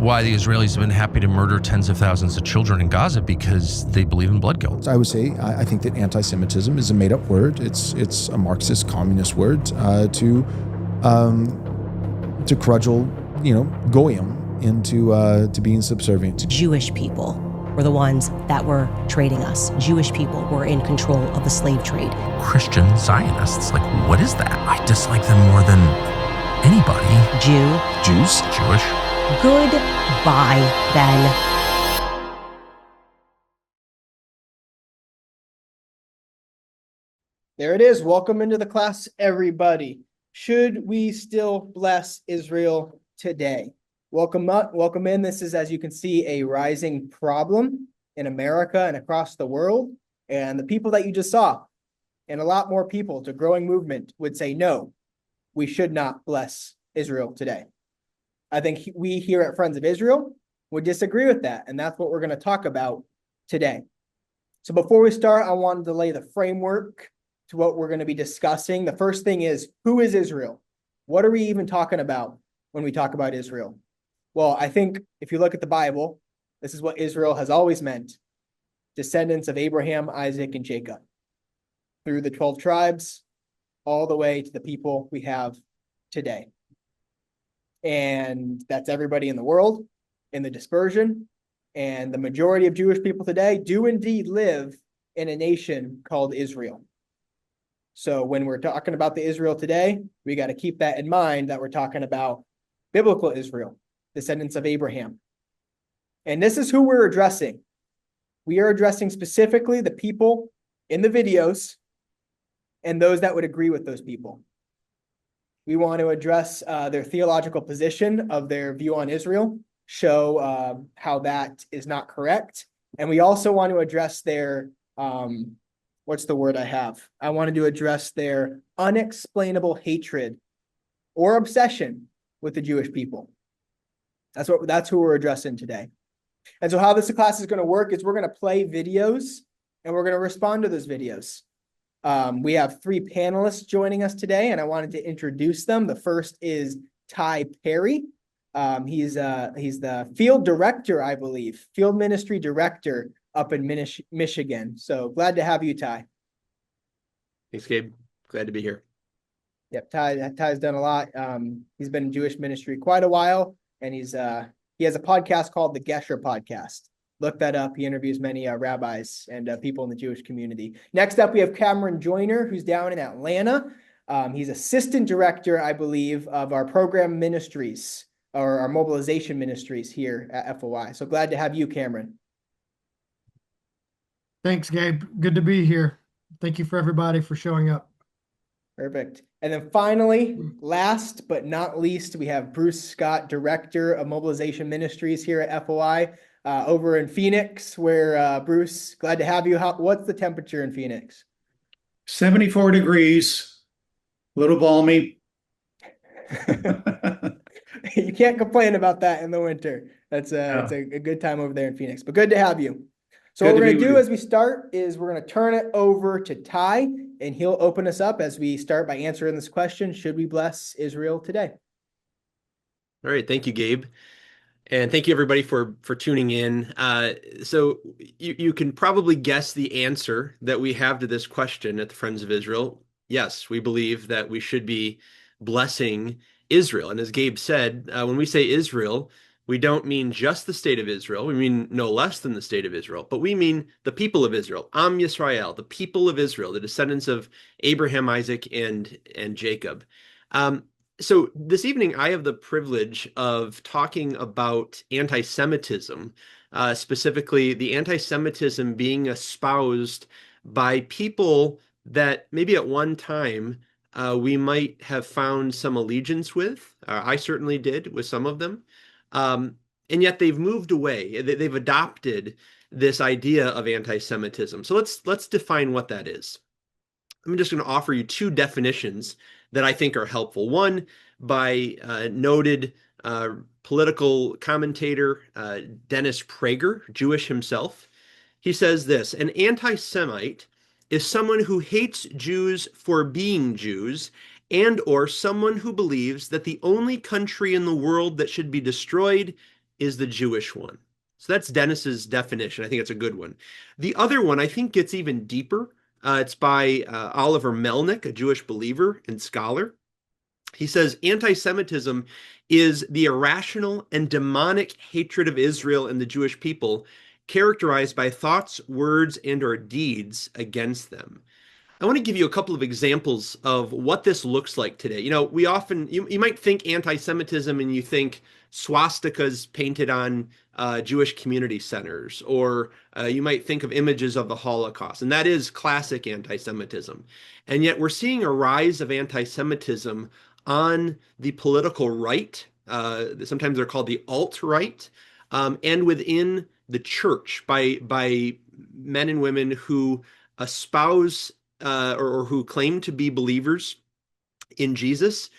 why the Israelis have been happy to murder tens of thousands of children in Gaza, because they believe in blood guilt. I would say I think that anti-Semitism is a made-up word. It's a Marxist communist word to cudgel, goyim into to being subservient. Jewish people were the ones that were trading us. Jewish people were in control of the slave trade. Christian Zionists, like, what is that? I dislike them more than anybody. Jews? Jewish. Goodbye, then. There it is. Welcome into the class, everybody. Should we still bless Israel today? Welcome up, welcome in. This is, as you can see, a rising problem in America and across the world. And the people that you just saw, and a lot more people, it's a growing movement, would say, no, we should not bless Israel today. I think we here at Friends of Israel would disagree with that. And that's what we're going to talk about today. So before we start, I wanted to lay the framework to what we're going to be discussing. The first thing is, who is Israel? What are we even talking about when we talk about Israel? Well, I think if you look at the Bible, this is what Israel has always meant. Descendants of Abraham, Isaac, and Jacob. Through the 12 tribes, all the way to the people we have today. And that's everybody in the world, in the dispersion. And the majority of Jewish people today do indeed live in a nation called Israel. So when we're talking about the Israel today, we got to keep that in mind, that we're talking about biblical Israel, descendants of Abraham. And this is who we're addressing. We are addressing specifically the people in the videos and those that would agree with those people. We want to address their theological position of their view on Israel, show how that is not correct. And we also want to address their, what's the word I have? I wanted to address their unexplainable hatred or obsession with the Jewish people. That's who we're addressing today. And so how this class is going to work is we're going to play videos and we're going to respond to those videos. We have 3 panelists joining us today, and I wanted to introduce them. The first is Ty Perry. He's the field director, I believe, field ministry director up in Michigan. So glad to have you, Ty. Thanks, Gabe. Glad to be here. Yep, Ty's done a lot. He's been in Jewish ministry quite a while, and he has a podcast called the Gesher Podcast. Look that up. He interviews many rabbis and people in the Jewish community. Next up, we have Cameron Joyner, who's down in Atlanta. He's assistant director, I believe, of our program ministries, or our mobilization ministries here at FOI. So glad to have you, Cameron. Thanks, Gabe. Good to be here. Thank you for everybody for showing up. Perfect. And then finally, last but not least, we have Bruce Scott, director of mobilization ministries here at FOI. Over in Phoenix, where Bruce, glad to have you. What's the temperature in Phoenix? 74 degrees, a little balmy. You can't complain about that in the winter. It's a good time over there in Phoenix, but good to have you. So what we're going to do as we start is we're going to turn it over to Ty, and he'll open us up as we start by answering this question: should we bless Israel today? All right. Thank you, Gabe. And thank you, everybody, for tuning in. So you can probably guess the answer that we have to this question at the Friends of Israel. Yes, we believe that we should be blessing Israel. And as Gabe said, when we say Israel, we don't mean just the state of Israel. We mean no less than the state of Israel, but we mean the people of Israel, Am Yisrael, the people of Israel, the descendants of Abraham, Isaac, and Jacob. So this evening, I have the privilege of talking about anti-Semitism, specifically the anti-Semitism being espoused by people that maybe at one time we might have found some allegiance with. I certainly did with some of them. And yet they've moved away. They've adopted this idea of anti-Semitism. So let's define what that is. I'm just going to offer you 2 definitions that I think are helpful. One by noted political commentator Dennis Prager, Jewish himself. He says this: an anti-Semite is someone who hates Jews for being Jews, and or someone who believes that the only country in the world that should be destroyed is the Jewish one. So that's Dennis's definition. I think it's a good one. The other one I think gets even deeper. It's by Oliver Melnick, a Jewish believer and scholar. He says anti-Semitism is the irrational and demonic hatred of Israel and the Jewish people, characterized by thoughts, words, and/or deeds against them. I want to give you a couple of examples of what this looks like today. We often, you might think anti-Semitism and you think swastikas painted on Jewish community centers, or you might think of images of the Holocaust, and that is classic anti-Semitism. And yet we're seeing a rise of anti-Semitism on the political right. Sometimes they're called the alt-right, and within the church by men and women who espouse or who claim to be believers in Jesus,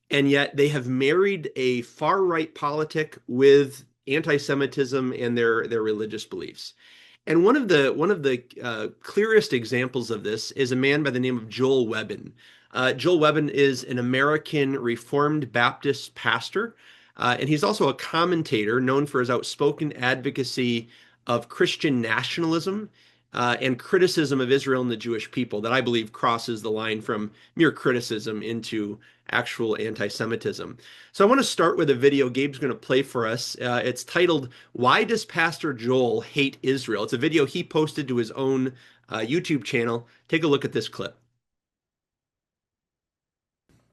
and yet they have married a far-right politic with anti-Semitism and their religious beliefs. And one of the clearest examples of this is a man by the name of Joel Webbon. Joel Webbon is an American Reformed Baptist pastor, and he's also a commentator known for his outspoken advocacy of Christian nationalism and criticism of Israel and the Jewish people that I believe crosses the line from mere criticism into actual anti-Semitism. So I want to start with a video Gabe's going to play for us. It's titled, "Why Does Pastor Joel Hate Israel?" It's a video he posted to his own YouTube channel. Take a look at this clip.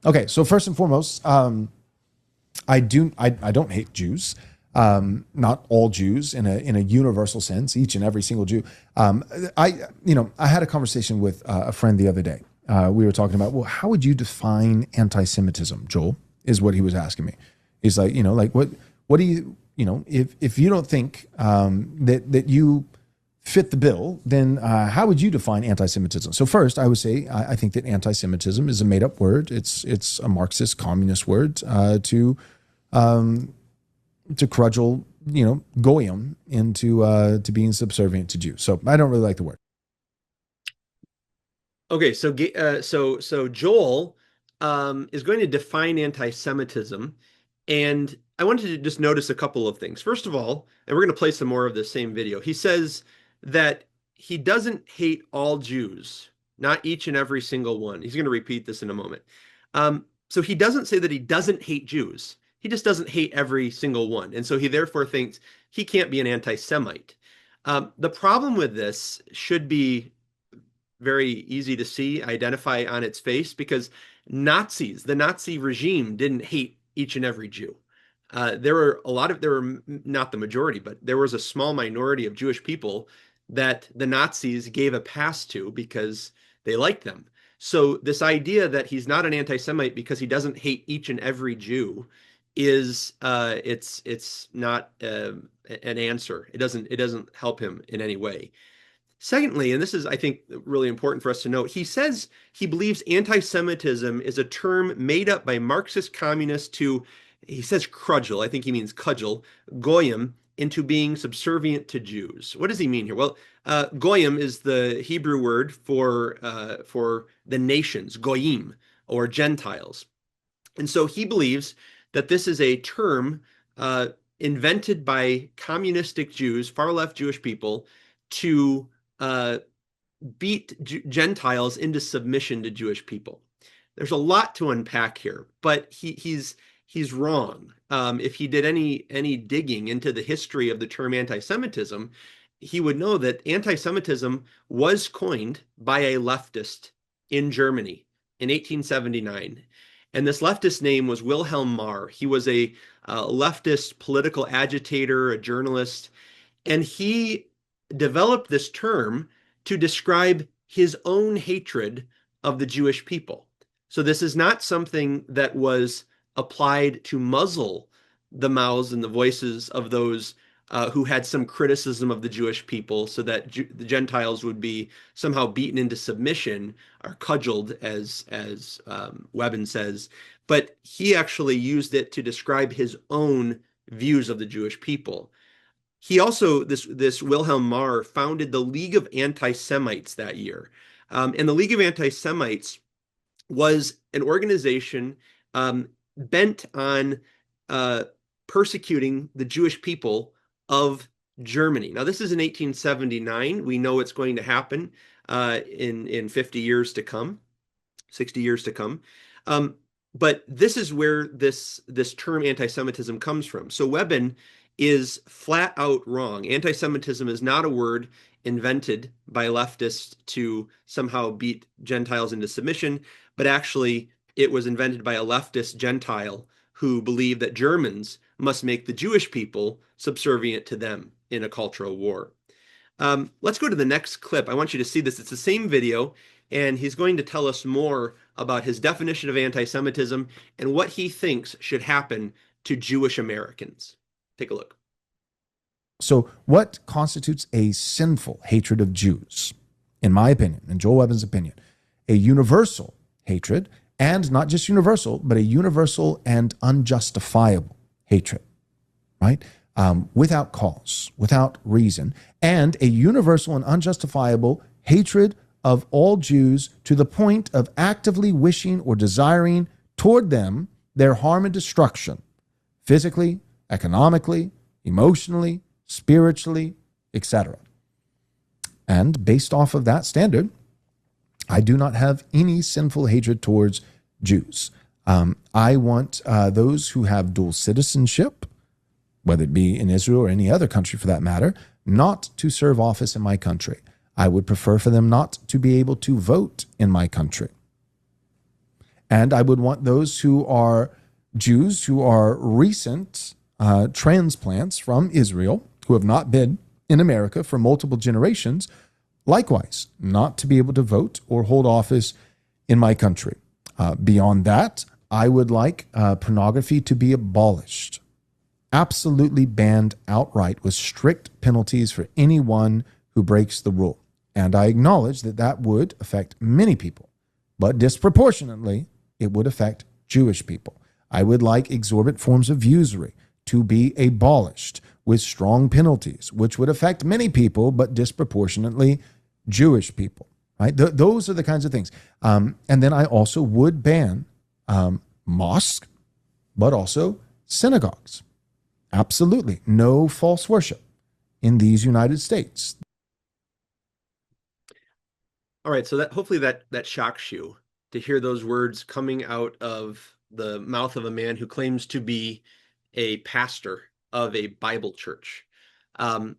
Okay, so first and foremost, I don't hate Jews. Not all Jews in a universal sense, each and every single Jew. I had a conversation with a friend the other day. We were talking about, well, how would you define anti-Semitism, Joel? Is what he was asking me. He's like, what do you, if you don't think that you fit the bill, then how would you define anti-Semitism? So first, I would say I think that anti-Semitism is a made-up word. It's a Marxist communist word to cudgel, goyim into being subservient to Jews. So I don't really like the word. Okay, so Joel is going to define anti-Semitism, and I wanted to just notice a couple of things. First of all, and we're going to play some more of the same video. He says that he doesn't hate all Jews, not each and every single one. He's going to repeat this in a moment. So he doesn't say that he doesn't hate Jews. He just doesn't hate every single one. And so he therefore thinks he can't be an anti-Semite. The problem with this should be very easy to see, identify on its face, because the Nazi regime didn't hate each and every Jew. There were not the majority, but there was a small minority of Jewish people that the Nazis gave a pass to because they liked them. So this idea that he's not an anti-Semite because he doesn't hate each and every Jew is it's not an answer. It doesn't help him in any way. Secondly, and this is, I think, really important for us to note, he says he believes anti-Semitism is a term made up by Marxist communists to, he says cudgel, I think he means cudgel, goyim, into being subservient to Jews. What does he mean here? Well, goyim is the Hebrew word for the nations, goyim, or Gentiles. And so he believes that this is a term invented by communistic Jews, far-left Jewish people, to beat Gentiles into submission to Jewish people. There's a lot to unpack here, but he's wrong. If he did any digging into the history of the term anti-Semitism, he would know that anti-Semitism was coined by a leftist in Germany in 1879. And this leftist name was Wilhelm Marr. He was a leftist political agitator, a journalist, and he developed this term to describe his own hatred of the Jewish people. So this is not something that was applied to muzzle the mouths and the voices of those who had some criticism of the Jewish people, so that the Gentiles would be somehow beaten into submission or cudgeled, as Webbon says. But he actually used it to describe his own views of the Jewish people. He also, this Wilhelm Marr, founded the League of Anti-Semites that year. And the League of Anti-Semites was an organization bent on persecuting the Jewish people of Germany. Now, this is in 1879. We know it's going to happen in 50 years to come, 60 years to come. But this is where this term anti-Semitism comes from. So Webbon is flat out wrong. Anti-Semitism is not a word invented by leftists to somehow beat Gentiles into submission, but actually it was invented by a leftist Gentile who believed that Germans must make the Jewish people subservient to them in a cultural war. Let's go to the next clip. I want you to see this. It's the same video, and he's going to tell us more about his definition of anti-Semitism and what he thinks should happen to Jewish Americans. Take a look. So what constitutes a sinful hatred of Jews? In my opinion, in Joel Webbon's opinion, a universal hatred, and not just universal, but a universal and unjustifiable hatred, right? Without cause, without reason, and a universal and unjustifiable hatred of all Jews to the point of actively wishing or desiring toward them their harm and destruction, physically, economically, emotionally, spiritually, etc. And based off of that standard, I do not have any sinful hatred towards Jews. I want those who have dual citizenship, whether it be in Israel or any other country for that matter, not to serve office in my country. I would prefer for them not to be able to vote in my country. And I would want those who are Jews who are recent transplants from Israel, who have not been in America for multiple generations, likewise, not to be able to vote or hold office in my country. Beyond that, I would like pornography to be abolished, absolutely banned outright with strict penalties for anyone who breaks the rule. And I acknowledge that that would affect many people, but disproportionately, it would affect Jewish people. I would like exorbitant forms of usury to be abolished with strong penalties, which would affect many people, but disproportionately Jewish people, right? Those are the kinds of things. And then I also would ban mosques, but also synagogues. Absolutely. No false worship in these United States. All right, so that hopefully that shocks you to hear those words coming out of the mouth of a man who claims to be a pastor of a Bible church. I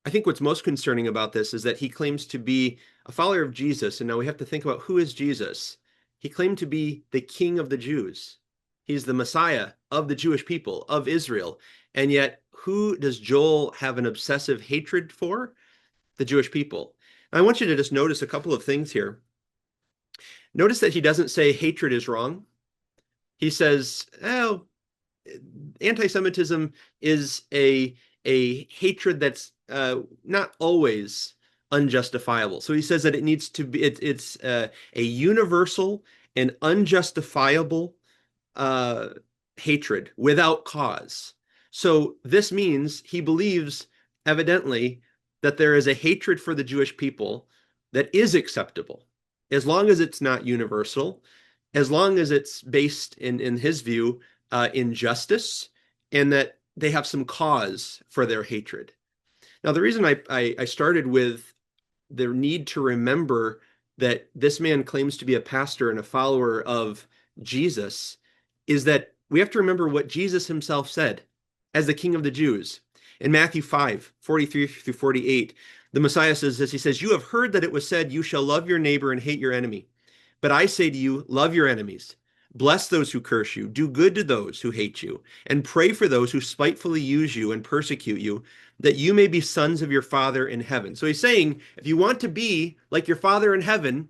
think what's most concerning about this is that he claims to be a follower of Jesus, and now we have to think about who is Jesus. He claimed to be the King of the Jews. He's the Messiah of the Jewish people, of Israel. And yet, who does Joel have an obsessive hatred for? The Jewish people. I want you to just notice a couple of things here. Notice that he doesn't say hatred is wrong. He says, oh, anti-Semitism is a hatred that's not always unjustifiable. So he says that it needs to be, it's a universal and unjustifiable hatred without cause. So this means he believes, evidently, that there is a hatred for the Jewish people that is acceptable, as long as it's not universal, as long as it's based, in his view, in justice, and that they have some cause for their hatred. Now, the reason I started with the need to remember that this man claims to be a pastor and a follower of Jesus is that we have to remember what Jesus himself said as the King of the Jews. In Matthew 5:43-48, the Messiah says this. He says, "You have heard that it was said, 'You shall love your neighbor and hate your enemy.' But I say to you, love your enemies. Bless those who curse you. Do good to those who hate you. And pray for those who spitefully use you and persecute you, that you may be sons of your Father in heaven." So he's saying, if you want to be like your Father in heaven,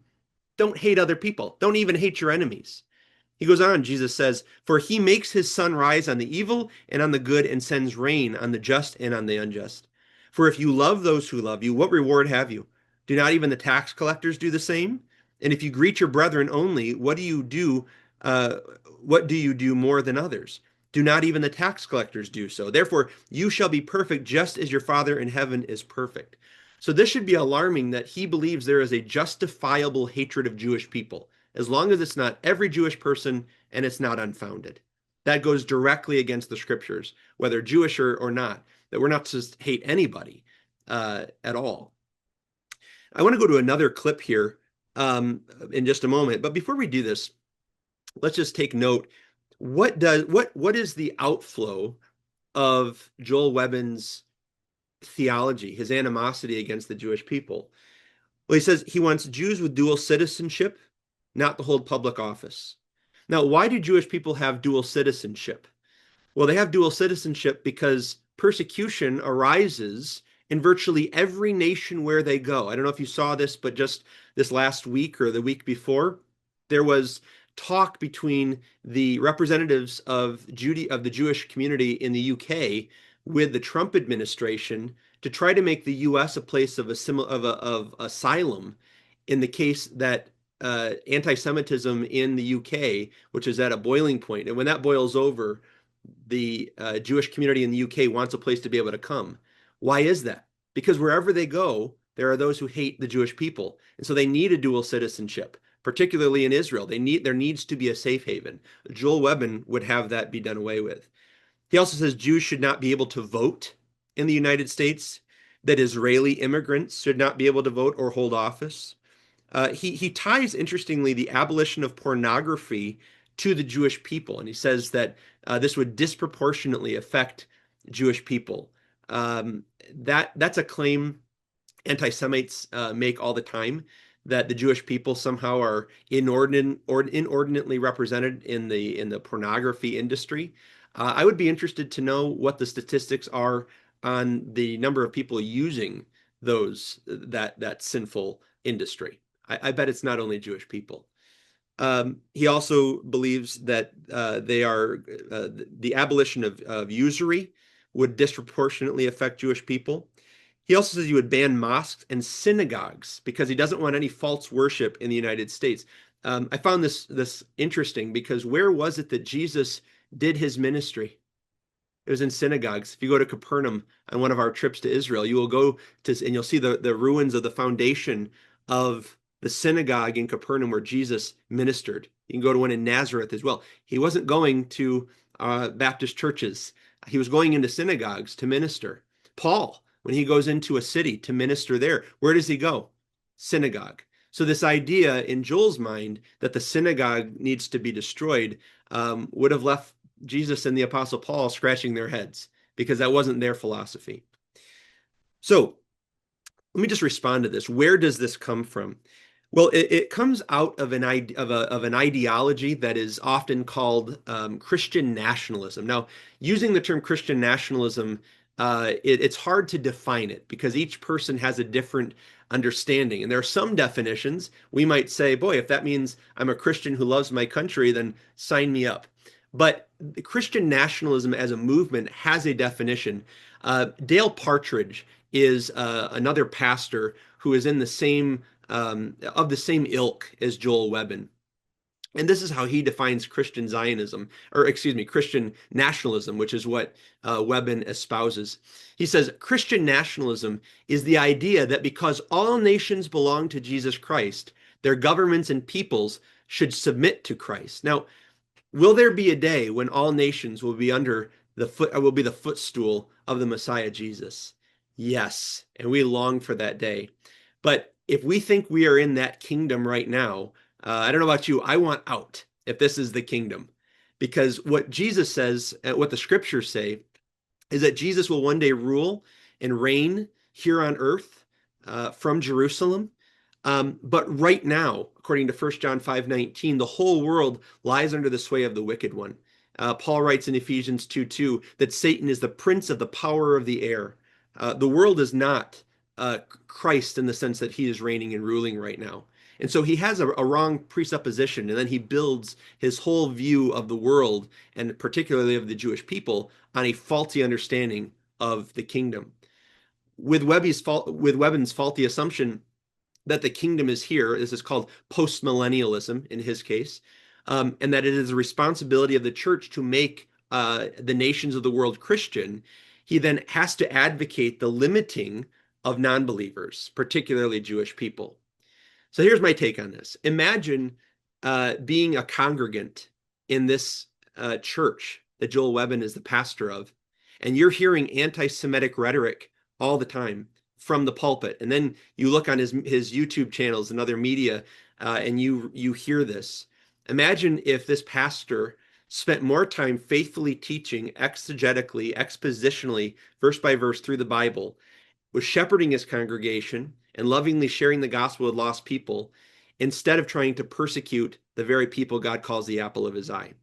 don't hate other people. Don't even hate your enemies. He goes on, Jesus says, "For he makes his sun rise on the evil and on the good, and sends rain on the just and on the unjust. For if you love those who love you, what reward have you? Do not even the tax collectors do the same? And if you greet your brethren only, what do you do? What do you do more than others? Do not even the tax collectors do so? Therefore, you shall be perfect, just as your Father in heaven is perfect." So this should be alarming that he believes there is a justifiable hatred of Jewish people, as long as it's not every Jewish person and it's not unfounded. That goes directly against the scriptures, whether Jewish or not, that we're not to hate anybody at all. I want to go to another clip here in just a moment. But before we do this, let's just take note. What is the outflow of Joel Webbon's theology, his animosity against the Jewish people? Well, he says he wants Jews with dual citizenship, not to hold public office. Now, why do Jewish people have dual citizenship? Well, they have dual citizenship because persecution arises in virtually every nation where they go. I don't know if you saw this, but just this last week or the week before, there was talk between the representatives of the Jewish community in the UK with the Trump administration to try to make the US a place of asylum in the case that anti-Semitism in the UK, which is at a boiling point. And when that boils over, the Jewish community in the UK wants a place to be able to come. Why is that? Because wherever they go, there are those who hate the Jewish people. And so they need a dual citizenship, particularly in Israel. There needs to be a safe haven. Joel Webbon would have that be done away with. He also says Jews should not be able to vote in the United States, that Israeli immigrants should not be able to vote or hold office. He ties, interestingly, the abolition of pornography to the Jewish people. And he says that this would disproportionately affect Jewish people. That's a claim anti-Semites make all the time, that the Jewish people somehow are inordinately represented in the pornography industry. I would be interested to know what the statistics are on the number of people using that sinful industry. I bet it's not only Jewish people. He also believes that the abolition of usury would disproportionately affect Jewish people. He also says he would ban mosques and synagogues because he doesn't want any false worship in the United States. I found this interesting because where was it that Jesus did his ministry? It was in synagogues. If you go to Capernaum on one of our trips to Israel, you will go to, and you'll see the ruins of the foundation of the synagogue in Capernaum where Jesus ministered. You can go to one in Nazareth as well. He wasn't going to Baptist churches. He was going into synagogues to minister. Paul, when he goes into a city to minister there, where does he go? Synagogue. So this idea in Joel's mind that the synagogue needs to be destroyed would have left Jesus and the Apostle Paul scratching their heads because that wasn't their philosophy. So let me just respond to this. Where does this come from? Well, it comes out of an ideology that is often called Christian nationalism. Now, using the term Christian nationalism, it's hard to define it because each person has a different understanding. And there are some definitions. We might say, boy, if that means I'm a Christian who loves my country, then sign me up. But Christian nationalism as a movement has a definition. Dale Partridge is another pastor who is in the same of the same ilk as Joel Webbon. And this is how he defines Christian Zionism, or excuse me, Christian nationalism, which is what Webbon espouses. He says, Christian nationalism is the idea that because all nations belong to Jesus Christ, their governments and peoples should submit to Christ. Now, will there be a day when all nations will be the footstool of the Messiah Jesus? Yes, and we long for that day. But if we think we are in that kingdom right now, I don't know about you, I want out if this is the kingdom. Because what Jesus says, what the scriptures say, is that Jesus will one day rule and reign here on earth from Jerusalem. But right now, according to 1 John 5:19, the whole world lies under the sway of the wicked one. Paul writes in Ephesians 2:2 that Satan is the prince of the power of the air. The world is not Christ in the sense that he is reigning and ruling right now. And so he has a wrong presupposition, and then he builds his whole view of the world, and particularly of the Jewish people, on a faulty understanding of the kingdom. With Webbon's faulty assumption that the kingdom is here, this is called postmillennialism in his case, and that it is the responsibility of the church to make the nations of the world Christian, he then has to advocate the limiting of non-believers, particularly Jewish people. So here's my take on this. Imagine being a congregant in this church that Joel Webbon is the pastor of, and you're hearing anti-Semitic rhetoric all the time from the pulpit, and then you look on his YouTube channels and other media, and you hear this. Imagine if this pastor spent more time faithfully teaching exegetically, expositionally, verse by verse through the Bible, was shepherding his congregation and lovingly sharing the gospel with lost people, instead of trying to persecute the very people God calls the apple of his eye.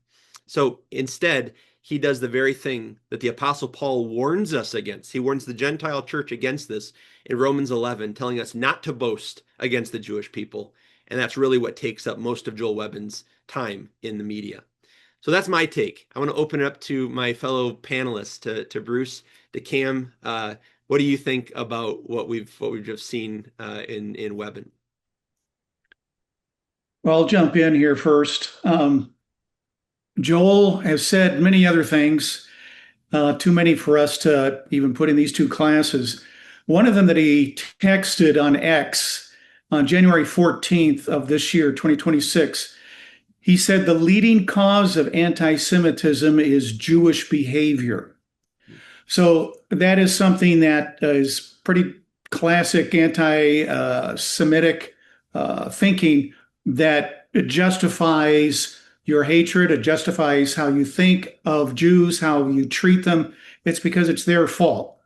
So instead, he does the very thing that the Apostle Paul warns us against. He warns the Gentile church against this in Romans 11, telling us not to boast against the Jewish people. And that's really what takes up most of Joel Webbon's time in the media. So that's my take. I want to open it up to my fellow panelists, to Bruce, to Cam. What do you think about what we've just seen in Webbon? Well, I'll jump in here first. Joel has said many other things, too many for us to even put in these two classes. One of them that he texted on X on January 14th of this year, 2026, he said the leading cause of anti-Semitism is Jewish behavior. So that is something that is pretty classic anti-Semitic thinking that justifies your hatred. It justifies how you think of Jews, how you treat them. It's because it's their fault.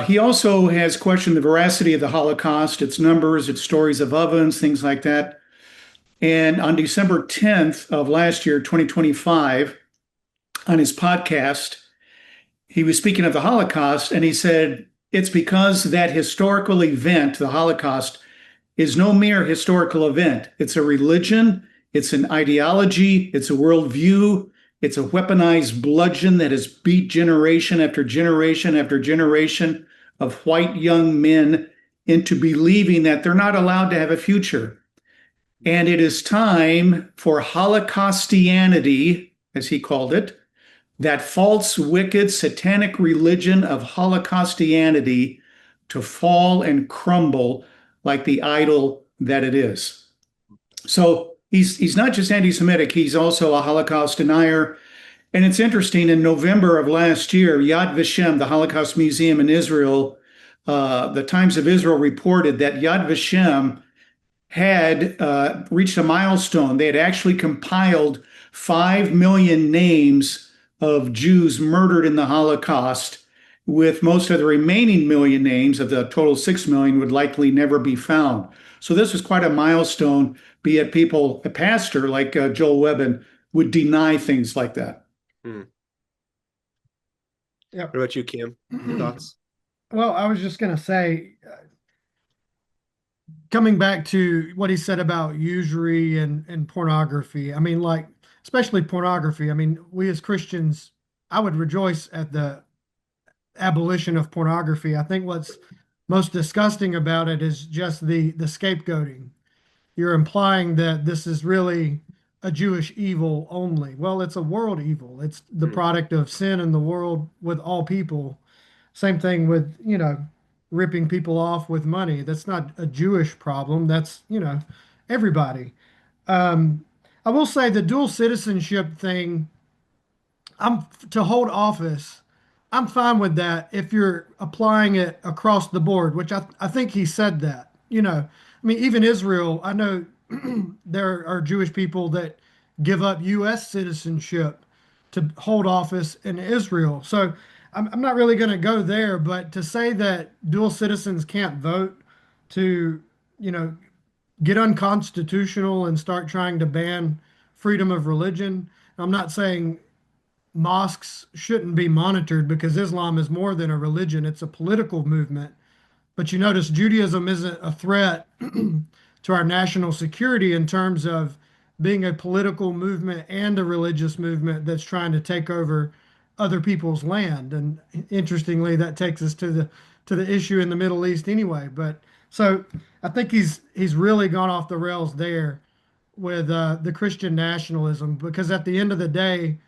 He also has questioned the veracity of the Holocaust, its numbers, its stories of ovens, things like that. And on December 10th of last year, 2025, on his podcast, he was speaking of the Holocaust, and he said, it's because that historical event, the Holocaust, is no mere historical event. It's a religion, it's an ideology, it's a worldview, it's a weaponized bludgeon that has beat generation after generation after generation of white young men into believing that they're not allowed to have a future. And it is time for Holocaustianity, as he called it, that false, wicked, satanic religion of Holocaustianity, to fall and crumble like the idol that it is. So he's not just anti-Semitic, he's also a Holocaust denier. And it's interesting, in November of last year, Yad Vashem, the Holocaust Museum in Israel, the Times of Israel reported that Yad Vashem had reached a milestone. They had actually compiled 5 million names of Jews murdered in the Holocaust, with most of the remaining million names of the total 6 million would likely never be found. So this was quite a milestone, be it people, a pastor like Joel Webbon would deny things like that. Hmm. Yeah. What about you, Cam? Your thoughts? Well, I was just going to say, coming back to what he said about usury and pornography, I mean, like, especially pornography. I mean, we as Christians, I would rejoice at the abolition of pornography. I think what's most disgusting about it is just the scapegoating. You're implying that this is really a Jewish evil only. Well, it's a world evil. It's the product of sin in the world with all people. Same thing with, ripping people off with money. That's not a Jewish problem. That's, everybody. I will say the dual citizenship thing, to hold office, I'm fine with that if you're applying it across the board, which I think he said that. I mean, even Israel, I know there are Jewish people that give up U.S. citizenship to hold office in Israel. So I'm not really going to go there, but to say that dual citizens can't vote, to, get unconstitutional and start trying to ban freedom of religion. I'm not saying mosques shouldn't be monitored, because Islam is more than a religion, it's a political movement. But you notice Judaism isn't a threat to our national security in terms of being a political movement and a religious movement that's trying to take over other people's land. And interestingly, that takes us to the issue in the Middle East anyway. But so I think he's really gone off the rails there with the Christian nationalism, because at the end of the day,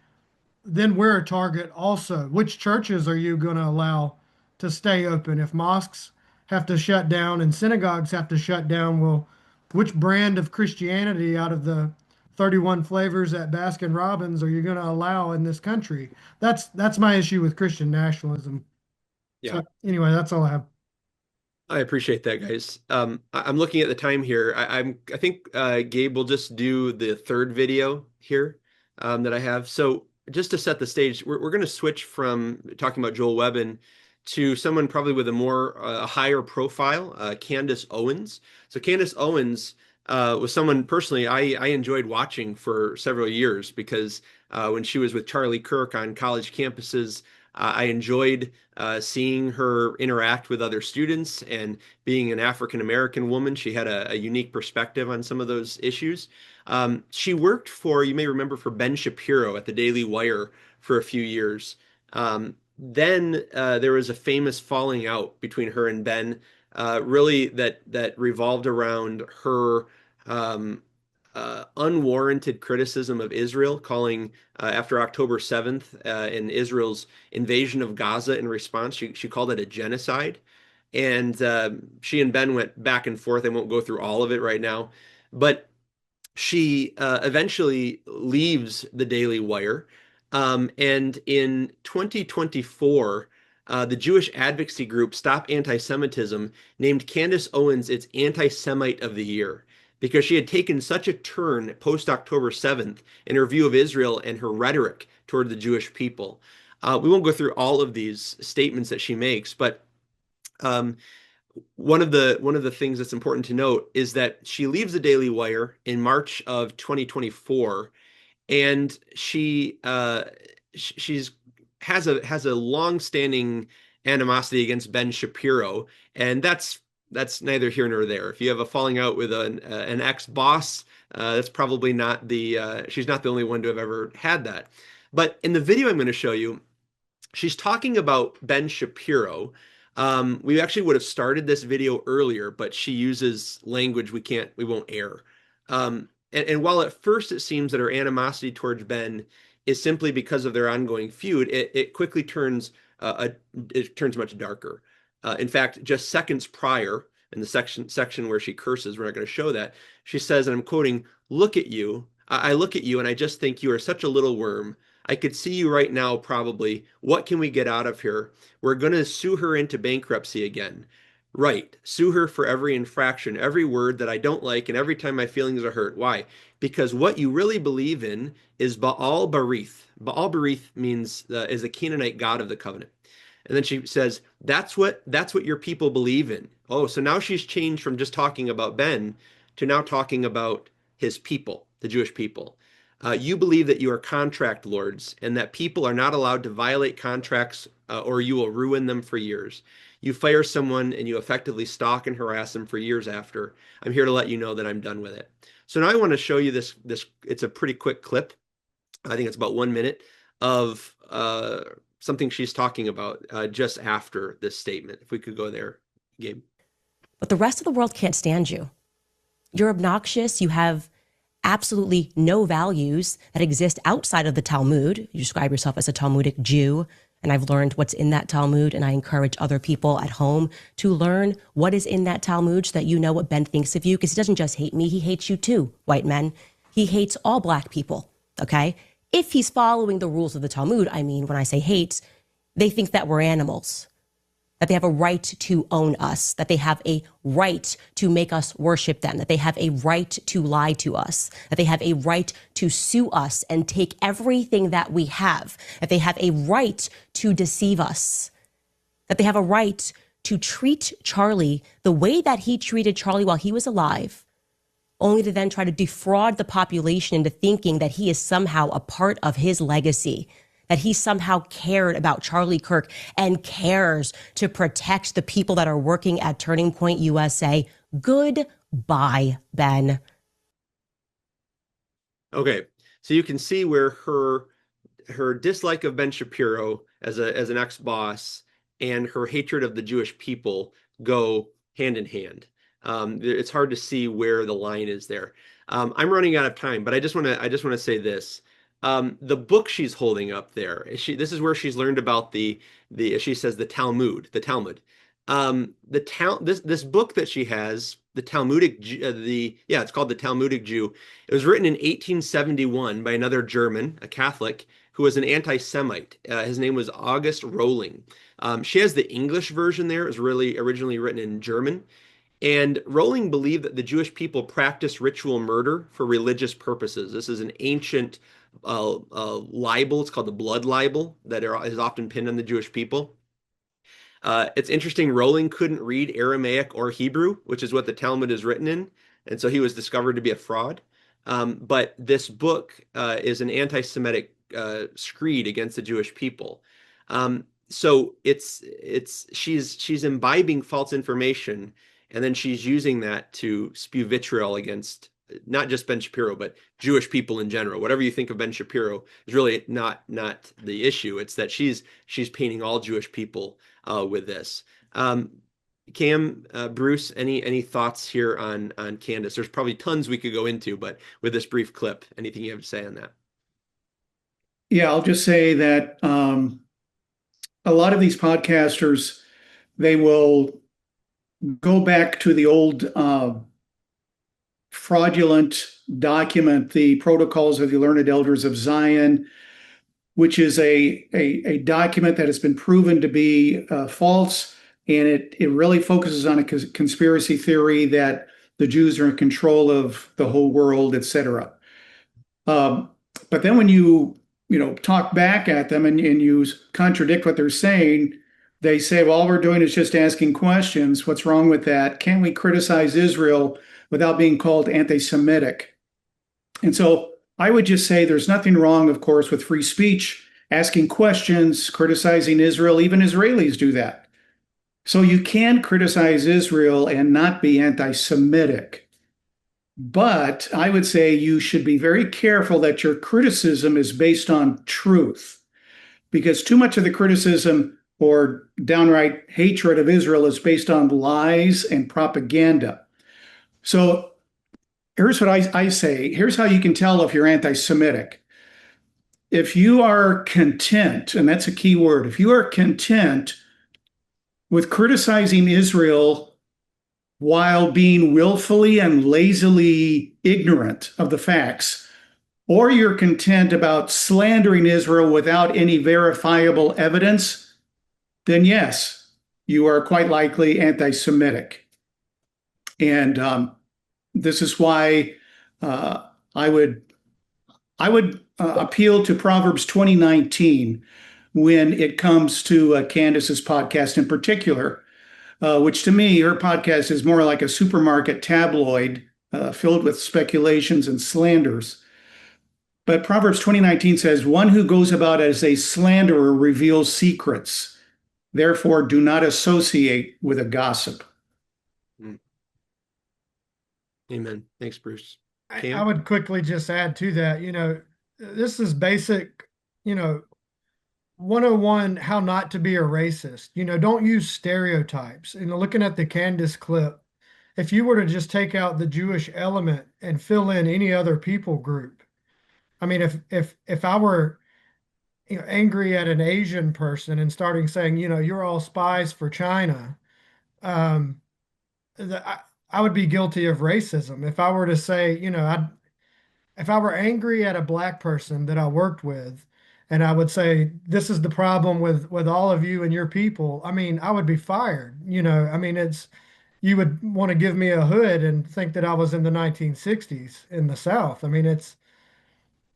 then we're a target also. Which churches are you going to allow to stay open? If mosques have to shut down and synagogues have to shut down, well, which brand of Christianity out of the 31 flavors at Baskin Robbins are you going to allow in this country? That's my issue with Christian nationalism. Yeah. So anyway, that's all I have. I appreciate that, guys. I'm looking at the time here. I think Gabe will just do the third video here that I have. So just to set the stage, we're going to switch from talking about Joel Webbon to someone probably with a more higher profile, Candace Owens. So Candace Owens was someone personally I enjoyed watching for several years because when she was with Charlie Kirk on college campuses, I enjoyed seeing her interact with other students, and being an African American woman, she had a unique perspective on some of those issues. She worked for, you may remember, for Ben Shapiro at the Daily Wire for a few years. Then there was a famous falling out between her and Ben, really that revolved around her unwarranted criticism of Israel, calling after October 7th and Israel's invasion of Gaza in response, she called it a genocide. And she and Ben went back and forth. I won't go through all of it right now, but she eventually leaves the Daily Wire. And in 2024, the Jewish advocacy group Stop Anti-Semitism named Candace Owens its Anti-Semite of the Year because she had taken such a turn post October 7th in her view of Israel and her rhetoric toward the Jewish people. We won't go through all of these statements that she makes, but one of the things that's important to note is that she leaves the Daily Wire in March of 2024, and she's has a long-standing animosity against Ben Shapiro, and that's neither here nor there. If you have a falling out with an ex-boss, that's probably not she's not the only one to have ever had that. But in the video I'm going to show you, she's talking about Ben Shapiro. We actually would have started this video earlier, but she uses language we won't air. And while at first it seems that her animosity towards Ben is simply because of their ongoing feud, it quickly turns much darker. In fact, just seconds prior, in the section where she curses, we're not going to show that, she says, and I'm quoting, "Look at you. I look at you and I just think you are such a little worm. I could see you right now, probably. What can we get out of here? We're going to sue her into bankruptcy again. Right. Sue her for every infraction, every word that I don't like, and every time my feelings are hurt. Why? Because what you really believe in is Baal Berith. Baal Berith means is the Canaanite god of the covenant." And then she says, that's what your people believe in. Oh, so now she's changed from just talking about Ben to now talking about his people, the Jewish people. You believe that you are contract lords and that people are not allowed to violate contracts or you will ruin them for years. You fire someone and you effectively stalk and harass them for years after. I'm here to let you know that I'm done with it. So now I want to show you this. It's a pretty quick clip. I think it's about 1 minute of something she's talking about just after this statement. If we could go there, Gabe. But the rest of the world can't stand you. You're obnoxious. You have absolutely no values that exist outside of the Talmud. You describe yourself as a Talmudic Jew, and I've learned what's in that Talmud, and I encourage other people at home to learn what is in that Talmud so that you know what Ben thinks of you, because he doesn't just hate me, he hates you too, white men. He hates all black people, okay? If he's following the rules of the Talmud, I mean, when I say hates, they think that we're animals, that they have a right to own us, that they have a right to make us worship them, that they have a right to lie to us, that they have a right to sue us and take everything that we have, that they have a right to deceive us, that they have a right to treat Charlie the way that he treated Charlie while he was alive, only to then try to defraud the population into thinking that he is somehow a part of his legacy, that he somehow cared about Charlie Kirk and cares to protect the people that are working at Turning Point USA. Goodbye, Ben. Okay, so you can see where her dislike of Ben Shapiro as an ex-boss and her hatred of the Jewish people go hand in hand. It's hard to see where the line is there. I'm running out of time, but I just want to say this. The book she's holding up there, this is where she's learned about she says the Talmud. This book that she has the Talmudic, it's called the Talmudic Jew. It was written in 1871 by another German, a Catholic, who was an anti-Semite. His name was August Rohling. She has the English version there. It was really originally written in German. And Rowling believed that the Jewish people practiced ritual murder for religious purposes. This is an ancient libel. It's called the blood libel that is often pinned on the Jewish people. It's interesting, Rowling couldn't read Aramaic or Hebrew, which is what the Talmud is written in. And so he was discovered to be a fraud. But this book is an anti-Semitic screed against the Jewish people. So she's imbibing false information, and then she's using that to spew vitriol against not just Ben Shapiro, but Jewish people in general. Whatever you think of Ben Shapiro is really not the issue. It's that she's painting all Jewish people with this. Cam, Bruce, any thoughts here on Candace? There's probably tons we could go into, but with this brief clip, anything you have to say on that? Yeah, I'll just say that a lot of these podcasters, they will go back to the old fraudulent document, the Protocols of the Learned Elders of Zion, which is a document that has been proven to be false, and it really focuses on a conspiracy theory that the Jews are in control of the whole world, etc. But then when you talk back at them and you contradict what they're saying, they say, well, all we're doing is just asking questions. What's wrong with that? Can't we criticize Israel without being called anti-Semitic? And so I would just say there's nothing wrong, of course, with free speech, asking questions, criticizing Israel. Even Israelis do that. So you can criticize Israel and not be anti-Semitic. But I would say you should be very careful that your criticism is based on truth, because too much of the criticism or downright hatred of Israel is based on lies and propaganda. So here's what I say. Here's how you can tell if you're anti-Semitic. If you are content, and that's a key word, if you are content with criticizing Israel while being willfully and lazily ignorant of the facts, or you're content about slandering Israel without any verifiable evidence, then yes, you are quite likely anti-Semitic. And this is why I would appeal to Proverbs 20:19 when it comes to Candace's podcast in particular, which to me, her podcast is more like a supermarket tabloid filled with speculations and slanders. But Proverbs 20:19 says, one who goes about as a slanderer reveals secrets. Therefore, do not associate with a gossip. Amen. Thanks, Bruce. I would quickly just add to that, this is basic, 101, how not to be a racist. Don't use stereotypes. Looking at the Candace clip, if you were to just take out the Jewish element and fill in any other people group, I mean, if I were angry at an Asian person and starting saying, you're all spies for China, I would be guilty of racism. If I were to say, if I were angry at a black person that I worked with, and I would say, this is the problem with all of you and your people, I mean, I would be fired. I mean, you would want to give me a hood and think that I was in the 1960s in the South. I mean,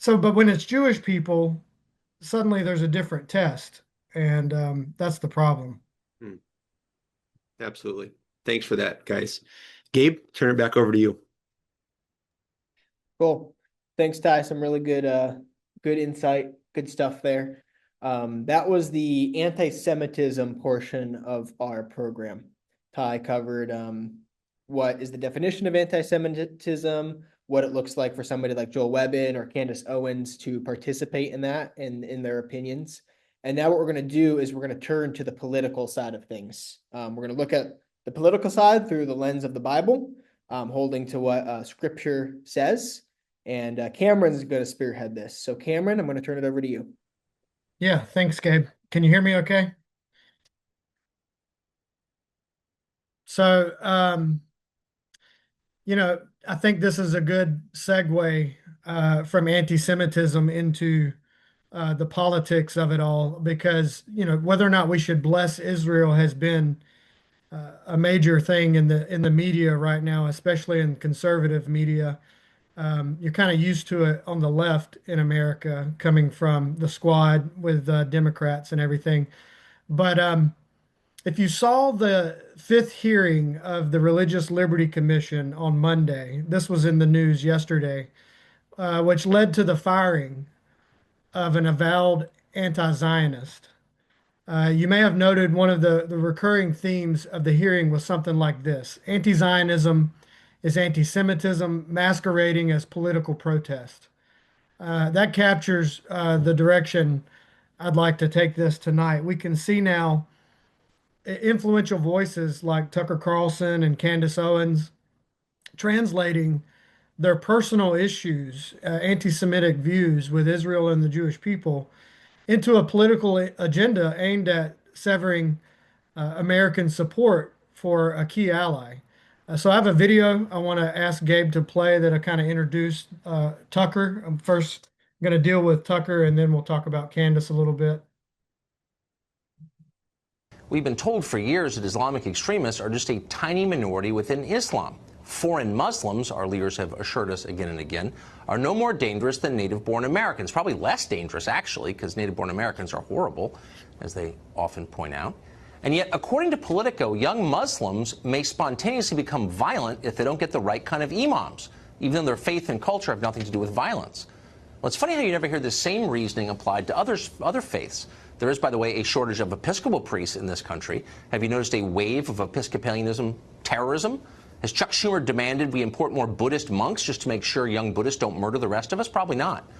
but when it's Jewish people, suddenly there's a different test, and that's the problem. Absolutely. Thanks for that, guys. Gabe, turn it back over to you. Cool. Thanks, Ty. Some really good insight, good stuff there. That was the anti-Semitism portion of our program. Ty covered what is the definition of anti-Semitism, what it looks like for somebody like Joel Webbon or Candace Owens to participate in that and in their opinions. And now what we're going to do is we're going to turn to the political side of things. We're going to look at the political side through the lens of the Bible, holding to what Scripture says. And Cameron's going to spearhead this. So Cameron, I'm going to turn it over to you. Yeah, thanks, Gabe. Can you hear me okay? So I think this is a good segue from anti-Semitism into the politics of it all, because whether or not we should bless Israel has been a major thing in the media right now, especially in conservative media. You're kind of used to it on the left in America, coming from the squad with Democrats and everything. But if you saw the fifth hearing of the Religious Liberty Commission on Monday, this was in the news yesterday, which led to the firing of an avowed anti-Zionist. You may have noted one of the recurring themes of the hearing was something like this: anti-Zionism is anti-Semitism masquerading as political protest. That captures the direction I'd like to take this tonight. We can see now influential voices like Tucker Carlson and Candace Owens translating their personal issues, anti-Semitic views with Israel and the Jewish people, into a political agenda aimed at severing American support for a key ally. So I have a video I want to ask Gabe to play that I kind of introduced Tucker. I'm first going to deal with Tucker, and then we'll talk about Candace a little bit. We've been told for years that Islamic extremists are just a tiny minority within Islam. Foreign Muslims, our leaders have assured us again and again, are no more dangerous than native-born Americans. Probably less dangerous, actually, because native-born Americans are horrible, as they often point out. And yet, according to Politico, young Muslims may spontaneously become violent if they don't get the right kind of imams, even though their faith and culture have nothing to do with violence. Well, it's funny how you never hear the same reasoning applied to other faiths. There is, by the way, a shortage of Episcopal priests in this country. Have you noticed a wave of Episcopalianism terrorism? Has Chuck Schumer demanded we import more Buddhist monks just to make sure young Buddhists don't murder the rest of us? Probably not.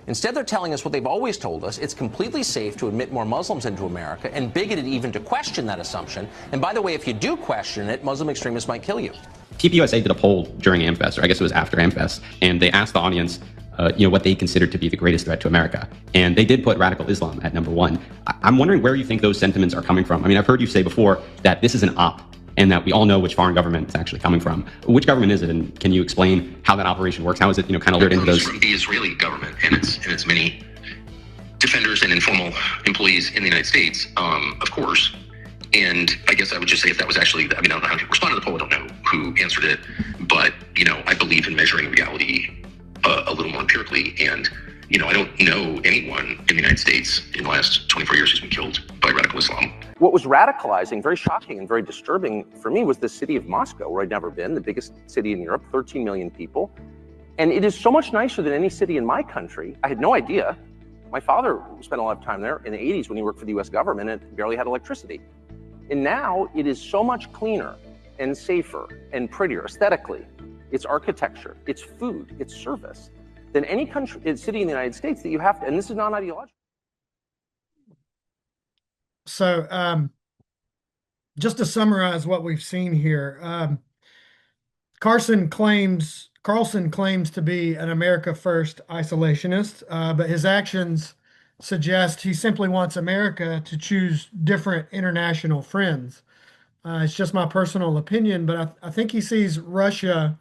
Instead, they're telling us what they've always told us: it's completely safe to admit more Muslims into America, and bigoted even to question that assumption. And by the way, if you do question it, Muslim extremists might kill you. TPUSA did a poll during AmFest, or I guess it was after AmFest, and they asked the audience what they considered to be the greatest threat to America. And they did put radical Islam at number one. I'm wondering where you think those sentiments are coming from. I mean, I've heard you say before that this is an op, and that we all know which foreign government it's actually coming from. Which government is it, and can you explain how that operation works? How is it, kind of lured into those? From the Israeli government and its many defenders and informal employees in the United States, of course. And I guess I would just say if that was actually, I don't know how to respond to the poll. I don't know who answered it, but I believe in measuring reality a little more empirically. And I don't know anyone in the United States in the last 24 years who's been killed by radical Islam. What was radicalizing, very shocking and very disturbing for me was the city of Moscow, where I'd never been, the biggest city in Europe, 13 million people. And it is so much nicer than any city in my country. I had no idea. My father spent a lot of time there in the 80s when he worked for the US government and barely had electricity. And now it is so much cleaner and safer and prettier aesthetically. It's architecture, it's food, it's service, than any country, city in the United States that you have to, and this is non-ideological. So just to summarize what we've seen here, Carlson claims to be an America First isolationist, but his actions suggest he simply wants America to choose different international friends. It's just my personal opinion, but I think he sees Russia,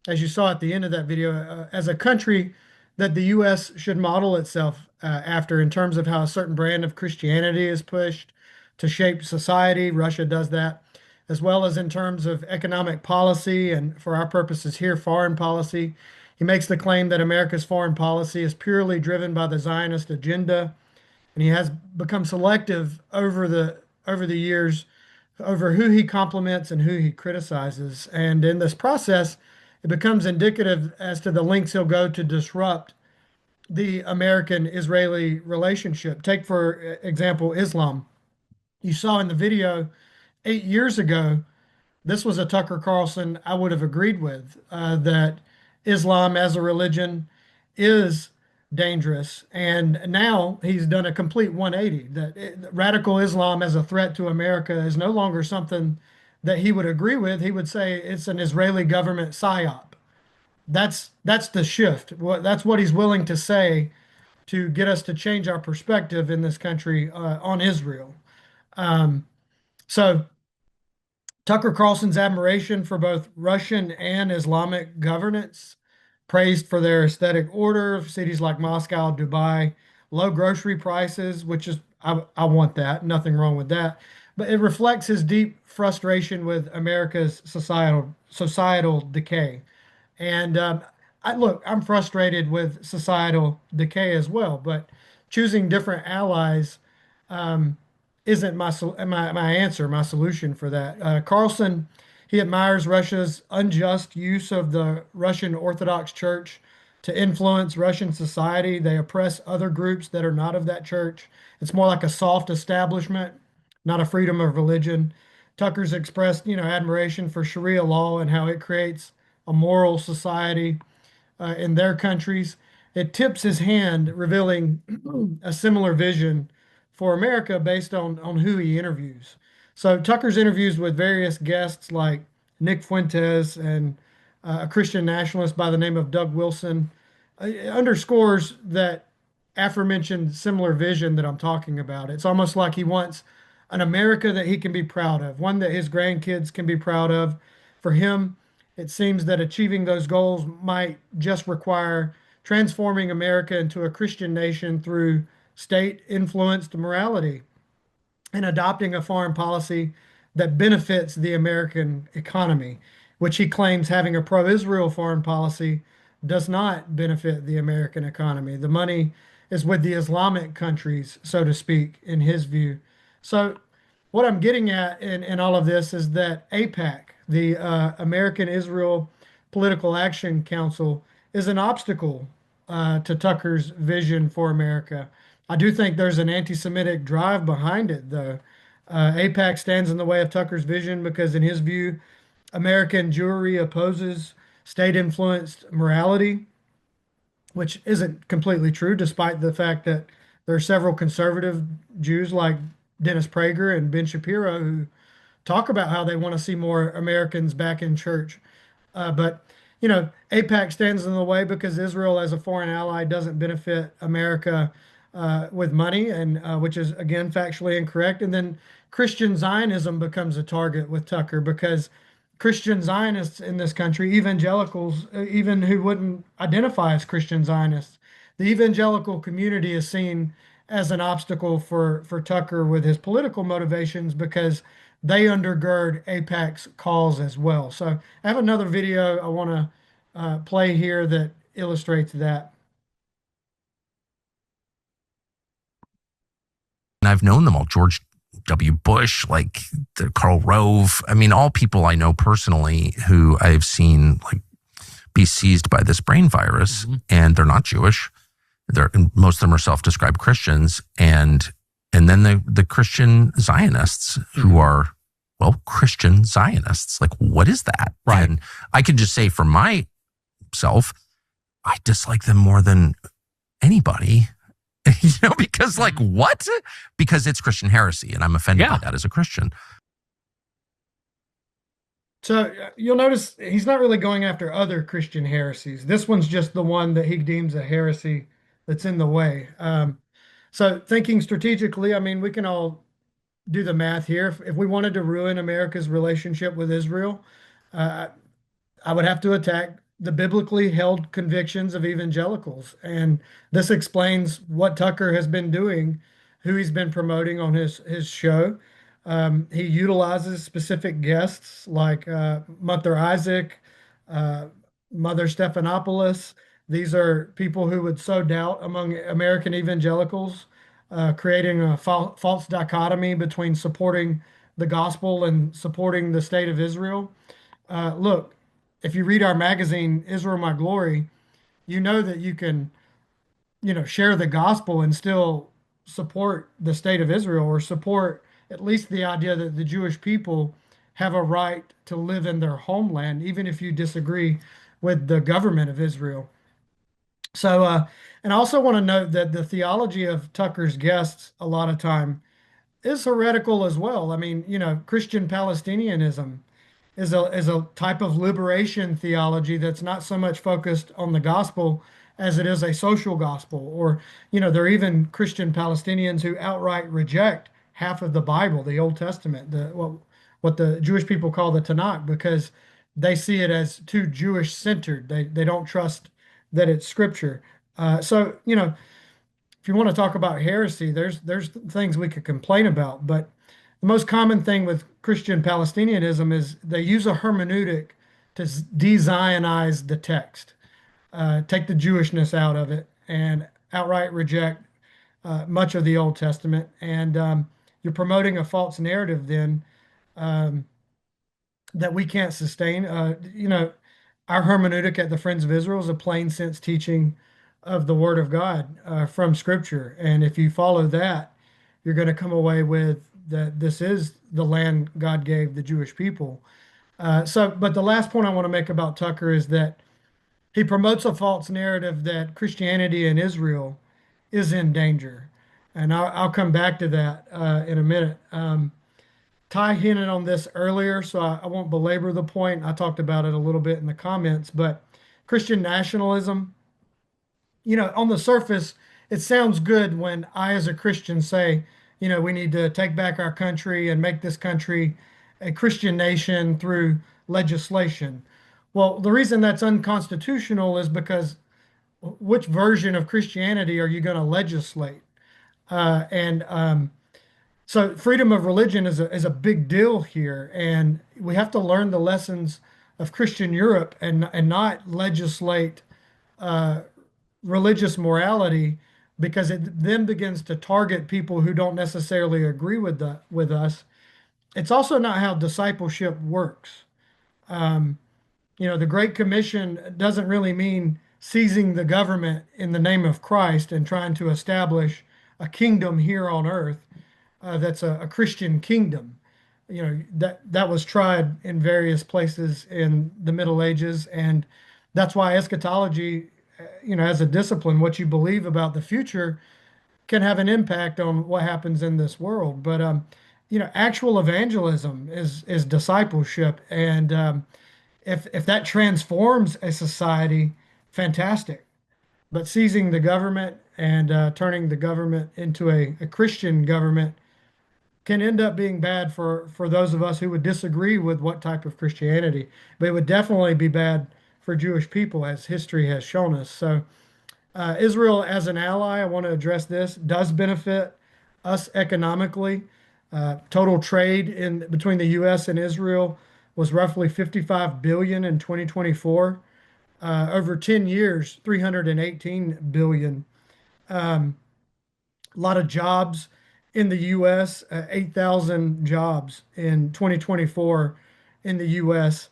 as you saw at the end of that video, as a country that the U.S. should model itself after in terms of how a certain brand of Christianity is pushed to shape society. Russia does that, as well as in terms of economic policy and, for our purposes here, foreign policy. He makes the claim that America's foreign policy is purely driven by the Zionist agenda, and he has become selective over the years over who he compliments and who he criticizes. And in this process, it becomes indicative as to the lengths he'll go to disrupt the American-Israeli relationship. Take, for example, Islam. You saw in the video 8 years ago, this was a Tucker Carlson I would have agreed with, that Islam as a religion is dangerous. And now he's done a complete 180, that radical Islam as a threat to America is no longer something that he would agree with. He would say it's an Israeli government psyop. That's the shift. That's what he's willing to say to get us to change our perspective in this country on Israel. So Tucker Carlson's admiration for both Russian and Islamic governance, praised for their aesthetic order, cities like Moscow, Dubai, low grocery prices, which is, I want that, nothing wrong with that. But it reflects his deep frustration with America's societal decay. And I'm frustrated with societal decay as well, but choosing different allies um, isn't my answer, my solution for that. Carlson, he admires Russia's unjust use of the Russian Orthodox Church to influence Russian society. They oppress other groups that are not of that church. It's more like a soft establishment, not a freedom of religion. Tucker's expressed, admiration for Sharia law and how it creates a moral society in their countries. It tips his hand, revealing a similar vision for America based on who he interviews. So Tucker's interviews with various guests like Nick Fuentes and a Christian nationalist by the name of Doug Wilson underscores that aforementioned similar vision that I'm talking about. It's almost like he wants an America that he can be proud of, one that his grandkids can be proud of. For him, it seems that achieving those goals might just require transforming America into a Christian nation through state influenced morality and adopting a foreign policy that benefits the American economy, which he claims having a pro Israel foreign policy does not benefit the American economy. The money is with the Islamic countries, so to speak, in his view. So, what I'm getting at in all of this is that APAC, the American Israel Political Action Council, is an obstacle to Tucker's vision for America. I do think there's an anti-Semitic drive behind it, though. APAC stands in the way of Tucker's vision because, in his view, American Jewry opposes state-influenced morality, which isn't completely true, despite the fact that there are several conservative Jews like Dennis Prager and Ben Shapiro who talk about how they want to see more Americans back in church. But APAC stands in the way because Israel, as a foreign ally, doesn't benefit America with money, and which is again factually incorrect. And then Christian Zionism becomes a target with Tucker because Christian Zionists in this country, evangelicals, even who wouldn't identify as Christian Zionists, the evangelical community is seen as an obstacle for Tucker with his political motivations because they undergird AIPAC's cause as well. So I have another video I want to play here that illustrates that. And I've known them all. George W. Bush, like Karl Rove. I mean, all people I know personally who I've seen like be seized by this brain virus, and they're not Jewish. Most of them are self-described Christians, and then the Christian Zionists who are, well, Christian Zionists. Like, what is that? Right. And I can just say for myself, I dislike them more than anybody. Because like what? Because it's Christian heresy, and I'm offended by that as a Christian. So you'll notice he's not really going after other Christian heresies. This one's just the one that he deems a heresy that's in the way. So thinking strategically, I mean, we can all do the math here. If we wanted to ruin America's relationship with Israel, I would have to attack the biblically held convictions of evangelicals. And this explains what Tucker has been doing, who he's been promoting on his show. He utilizes specific guests like Mother Isaac, Mother Stephanopoulos. These are people who would sow doubt among American evangelicals, creating a false dichotomy between supporting the gospel and supporting the state of Israel. Look, if you read our magazine, Israel My Glory, you know that you can, share the gospel and still support the state of Israel, or support at least the idea that the Jewish people have a right to live in their homeland, even if you disagree with the government of Israel. So, and I also want to note that the theology of Tucker's guests a lot of time is heretical as well. I mean, Christian Palestinianism is a type of liberation theology that's not so much focused on the gospel as it is a social gospel. Or, there are even Christian Palestinians who outright reject half of the Bible, the Old Testament, what the Jewish people call the Tanakh, because they see it as too Jewish centered. They don't trust that it's scripture. So, if you want to talk about heresy, there's things we could complain about, but the most common thing with Christian Palestinianism is they use a hermeneutic to de-Zionize the text, take the Jewishness out of it, and outright reject much of the Old Testament. And you're promoting a false narrative then, um, that we can't sustain. Our hermeneutic at the Friends of Israel is a plain sense teaching of the Word of God from Scripture. And if you follow that, you're going to come away with that this is the land God gave the Jewish people. But the last point I want to make about Tucker is that he promotes a false narrative that Christianity in Israel is in danger. And I'll come back to that in a minute. Ty hinted on this earlier, so I won't belabor the point. I talked about it a little bit in the comments, but Christian nationalism, on the surface, it sounds good when I, as a Christian, say, we need to take back our country and make this country a Christian nation through legislation. Well, the reason that's unconstitutional is because which version of Christianity are you going to legislate? And so freedom of religion is a big deal here, and we have to learn the lessons of Christian Europe and not legislate religious morality, because it then begins to target people who don't necessarily agree with us. It's also not how discipleship works. The Great Commission doesn't really mean seizing the government in the name of Christ and trying to establish a kingdom here on earth that's a Christian kingdom. That was tried in various places in the Middle Ages, and that's why eschatology, as a discipline, what you believe about the future can have an impact on what happens in this world. But actual evangelism is discipleship, and if that transforms a society, fantastic. But seizing the government and turning the government into a Christian government can end up being bad for those of us who would disagree with what type of Christianity. But it would definitely be bad for Jewish people, as history has shown us. So Israel as an ally, I want to address this, does benefit us economically. Total trade between the U.S. and Israel was roughly 55 billion in 2024. Over 10 years, 318 billion. A lot of jobs in the U.S., 8,000 jobs in 2024 in the U.S.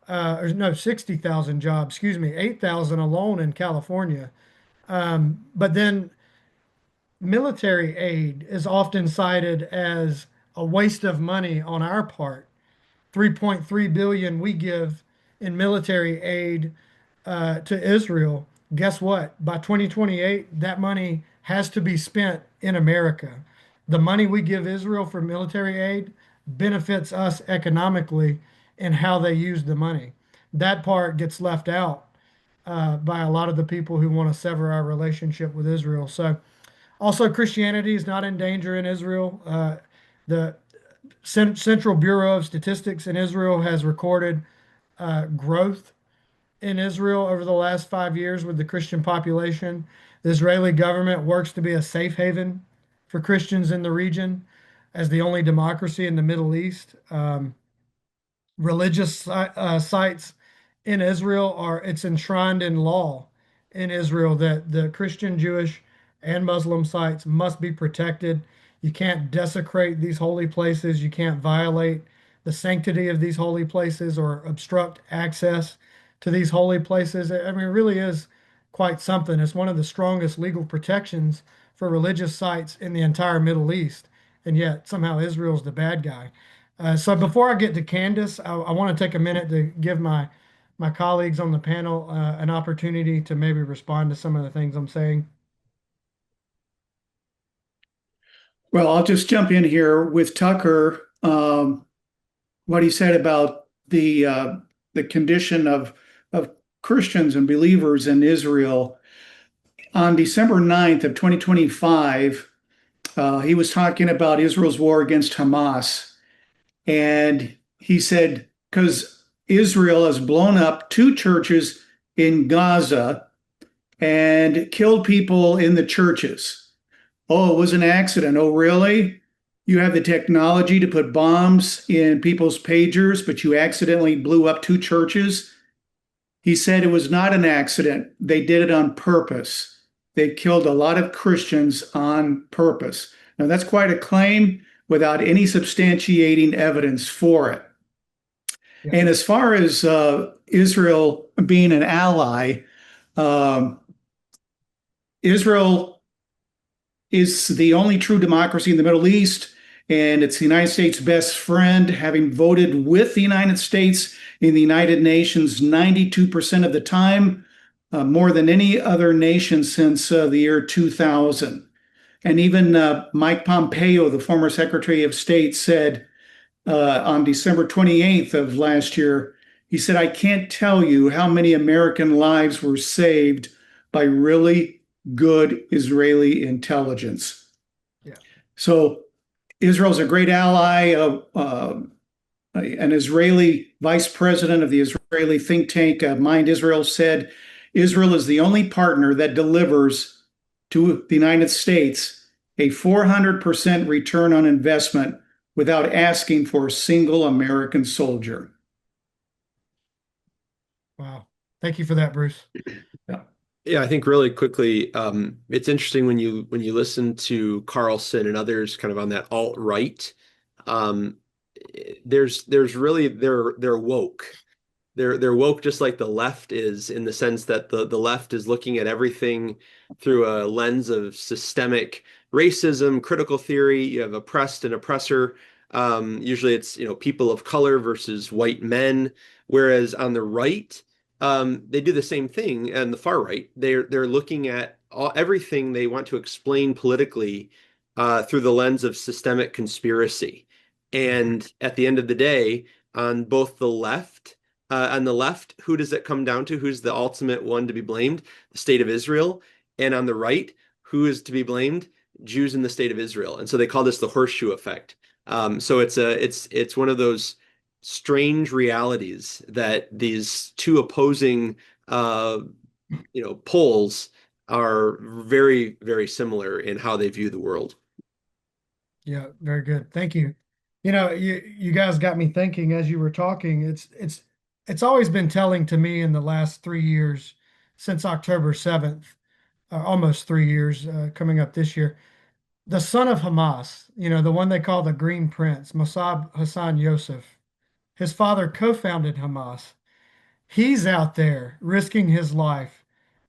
Or no, 60,000 jobs, excuse me, 8,000 alone in California. But then military aid is often cited as a waste of money on our part. 3.3 billion we give in military aid to Israel. Guess what? By 2028, that money has to be spent in America. The money we give Israel for military aid benefits us economically in how they use the money. That part gets left out by a lot of the people who want to sever our relationship with Israel. So, also, Christianity is not in danger in Israel. The Central Bureau of Statistics in Israel has recorded growth in Israel over the last 5 years with the Christian population. The Israeli government works to be a safe haven for Christians in the region as the only democracy in the Middle East. Religious sites in Israel it's enshrined in law in Israel that the Christian, Jewish, and Muslim sites must be protected. You can't desecrate these holy places. You can't violate the sanctity of these holy places or obstruct access to these holy places. I mean, it really is quite something. It's one of the strongest legal protections for religious sites in the entire Middle East. And yet somehow Israel's the bad guy. So before I get to Candace, I want to take a minute to give my colleagues on the panel an opportunity to maybe respond to some of the things I'm saying. Well, I'll just jump in here with Tucker. What he said about the condition of Christians and believers in Israel. On December 9th of 2025, he was talking about Israel's war against Hamas. And he said, because Israel has blown up 2 churches in Gaza and killed people in the churches. Oh, it was an accident. Oh, really? You have the technology to put bombs in people's pagers, but you accidentally blew up 2 churches. He said it was not an accident. They did it on purpose. They killed a lot of Christians on purpose. Now, that's quite a claim without any substantiating evidence for it. Yeah. And as far as Israel being an ally, Israel is the only true democracy in the Middle East, and it's the United States' best friend, having voted with the United States in the United Nations 92% of the time, more than any other nation since the year 2000. And even Mike Pompeo, the former Secretary of State, said on December 28th of last year, he said, I can't tell you how many American lives were saved by really good Israeli intelligence. Yeah. So Israel's a great ally. An Israeli vice president of the Israeli think tank, Mind Israel, said Israel is the only partner that delivers to the United States a 400% return on investment without asking for a single American soldier. Wow. Thank you for that, Bruce. Yeah. Yeah, I think really quickly, it's interesting when you listen to Carlson and others kind of on that alt-right. There's really they're woke. They're woke just like the left is, in the sense that the left is looking at everything through a lens of systemic racism, critical theory. You have oppressed and oppressor. Usually it's people of color versus white men. Whereas on the right, they do the same thing. And the far right, they're looking at everything they want to explain politically through the lens of systemic conspiracy. And at the end of the day, on both the left, who does it come down to? Who's the ultimate one to be blamed? The state of Israel. And on the right, who is to be blamed? Jews in the state of Israel. And so they call this the horseshoe effect. So it's one of those strange realities that these two opposing poles are very, very similar in how they view the world. Yeah, very good. Thank you. You guys got me thinking as you were talking. It's always been telling to me in the last 3 years, since October 7th, almost 3 years, coming up this year. The son of Hamas, the one they call the Green Prince, Mossab Hassan Yosef, his father co-founded Hamas. He's out there risking his life,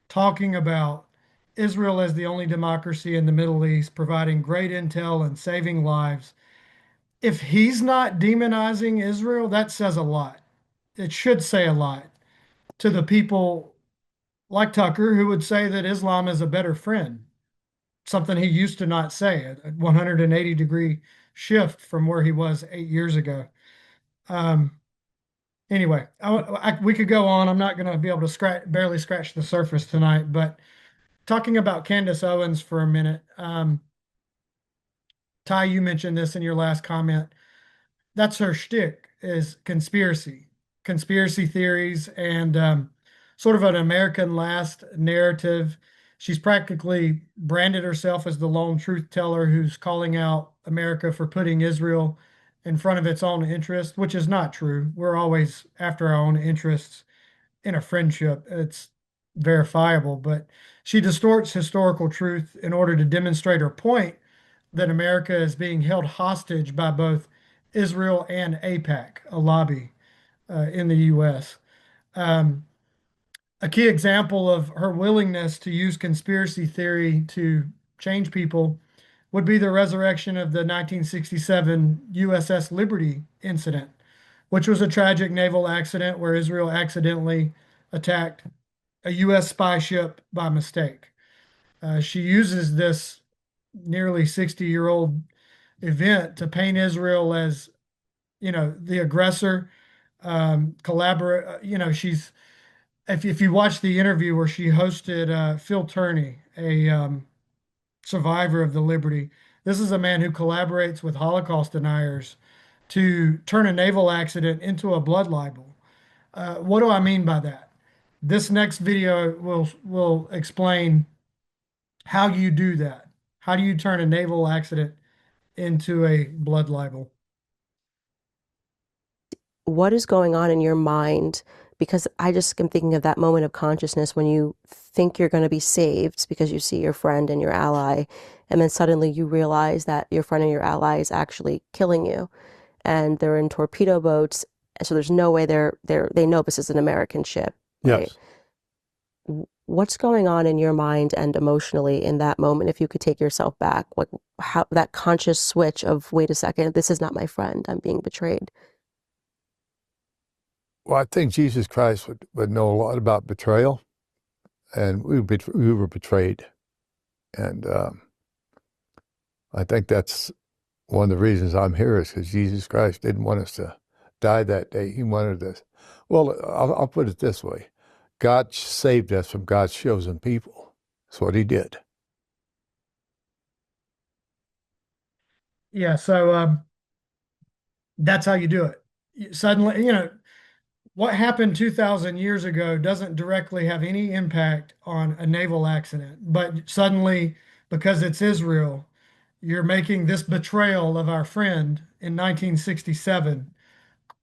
talking about Israel as the only democracy in the Middle East, providing great intel and saving lives. If he's not demonizing Israel, that says a lot. It should say a lot to the people like Tucker, who would say that Islam is a better friend, something he used to not say, a 180-degree shift from where he was 8 years ago. Anyway, we could go on. I'm not going to be able to barely scratch the surface tonight, but talking about Candace Owens for a minute. Ty, you mentioned this in your last comment. That's her shtick, is conspiracy theories, and sort of an American last narrative. She's practically branded herself as the lone truth teller who's calling out America for putting Israel in front of its own interest, which is not true. We're always after our own interests in a friendship. It's verifiable, but she distorts historical truth in order to demonstrate her point that America is being held hostage by both Israel and AIPAC, a lobby in the U.S. A key example of her willingness to use conspiracy theory to change people would be the resurrection of the 1967 USS Liberty incident, which was a tragic naval accident where Israel accidentally attacked a U.S. spy ship by mistake. She uses this nearly 60-year-old event to paint Israel as, the aggressor, collaborate. She's, if you watch the interview where she hosted Phil Turney, a survivor of the Liberty, this is a man who collaborates with Holocaust deniers to turn a naval accident into a blood libel. What do I mean by that? This next video will explain how you do that. How do you turn a naval accident into a blood libel? What is going on in your mind? Because I just am thinking of that moment of consciousness when you think you're going to be saved because you see your friend and your ally, and then suddenly you realize that your friend and your ally is actually killing you, and they're in torpedo boats. So there's no way they know this is an American ship, right? Yes. What's going on in your mind and emotionally in that moment? If you could take yourself back, like how that conscious switch of, wait a second, this is not my friend, I'm being betrayed. Well, I think Jesus Christ would know a lot about betrayal, and we were betrayed. And I think that's one of the reasons I'm here is because Jesus Christ didn't want us to die that day. He wanted us. Well, I'll put it this way. God saved us from God's chosen people. That's what he did. Yeah, so that's how you do it. Suddenly, what happened 2,000 years ago doesn't directly have any impact on a naval accident, but suddenly, because it's Israel, you're making this betrayal of our friend in 1967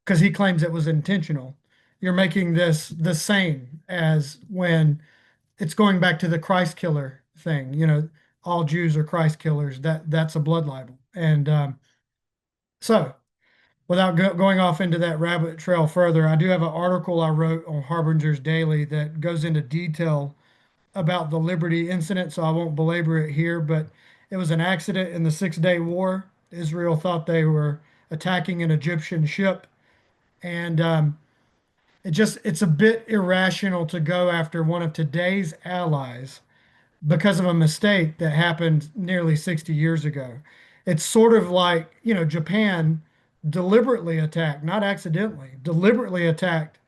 because he claims it was intentional. You're making this the same as when it's going back to the Christ killer thing. All Jews are Christ killers. That's a blood libel. And so, without going off into that rabbit trail further, I do have an article I wrote on Harbinger's Daily that goes into detail about the Liberty incident, so I won't belabor it here, but it was an accident in the Six-Day War. Israel thought they were attacking an Egyptian ship, and it's a bit irrational to go after one of today's allies because of a mistake that happened nearly 60 years ago. It's sort of like, Japan deliberately attacked, not accidentally, deliberately attacked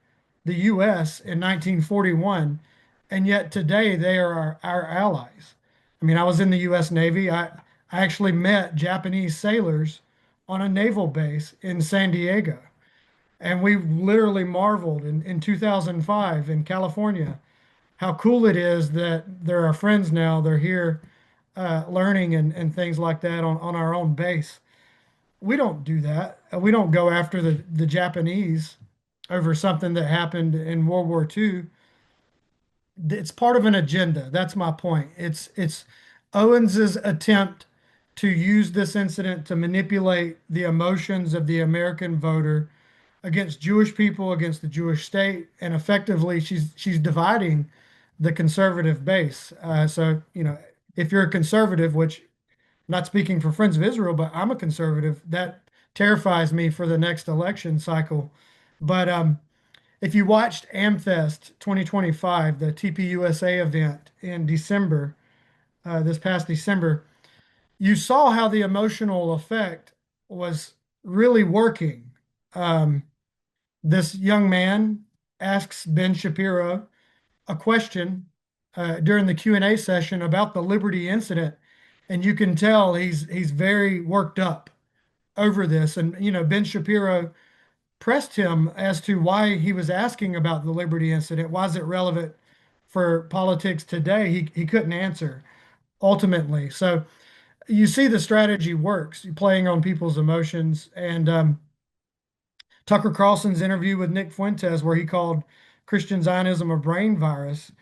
the US in 1941, and yet today they are our allies. I mean, I was in the US Navy. I actually met Japanese sailors on a naval base in San Diego. And we literally marveled in 2005 in California how cool it is that they're our friends now. They're here learning and things like that on our own base. We don't do that. We don't go after the Japanese over something that happened in World War II. It's part of an agenda. That's my point. It's Owens's attempt to use this incident to manipulate the emotions of the American voter against Jewish people, against the Jewish state, and effectively she's dividing the conservative base. So if you're a conservative, which I'm not speaking for Friends of Israel, but I'm a conservative, that terrifies me for the next election cycle. But if you watched AmFest 2025, the TPUSA event in December, this past December, you saw how the emotional effect was really working. This young man asks Ben Shapiro a question during the Q&A session about the Liberty incident, and you can tell he's very worked up over this. And Ben Shapiro pressed him as to why he was asking about the Liberty incident. Why is it relevant for politics today? He couldn't answer ultimately. So you see the strategy works. You're playing on people's emotions. And Tucker Carlson's interview with Nick Fuentes, where he called Christian Zionism a brain virus,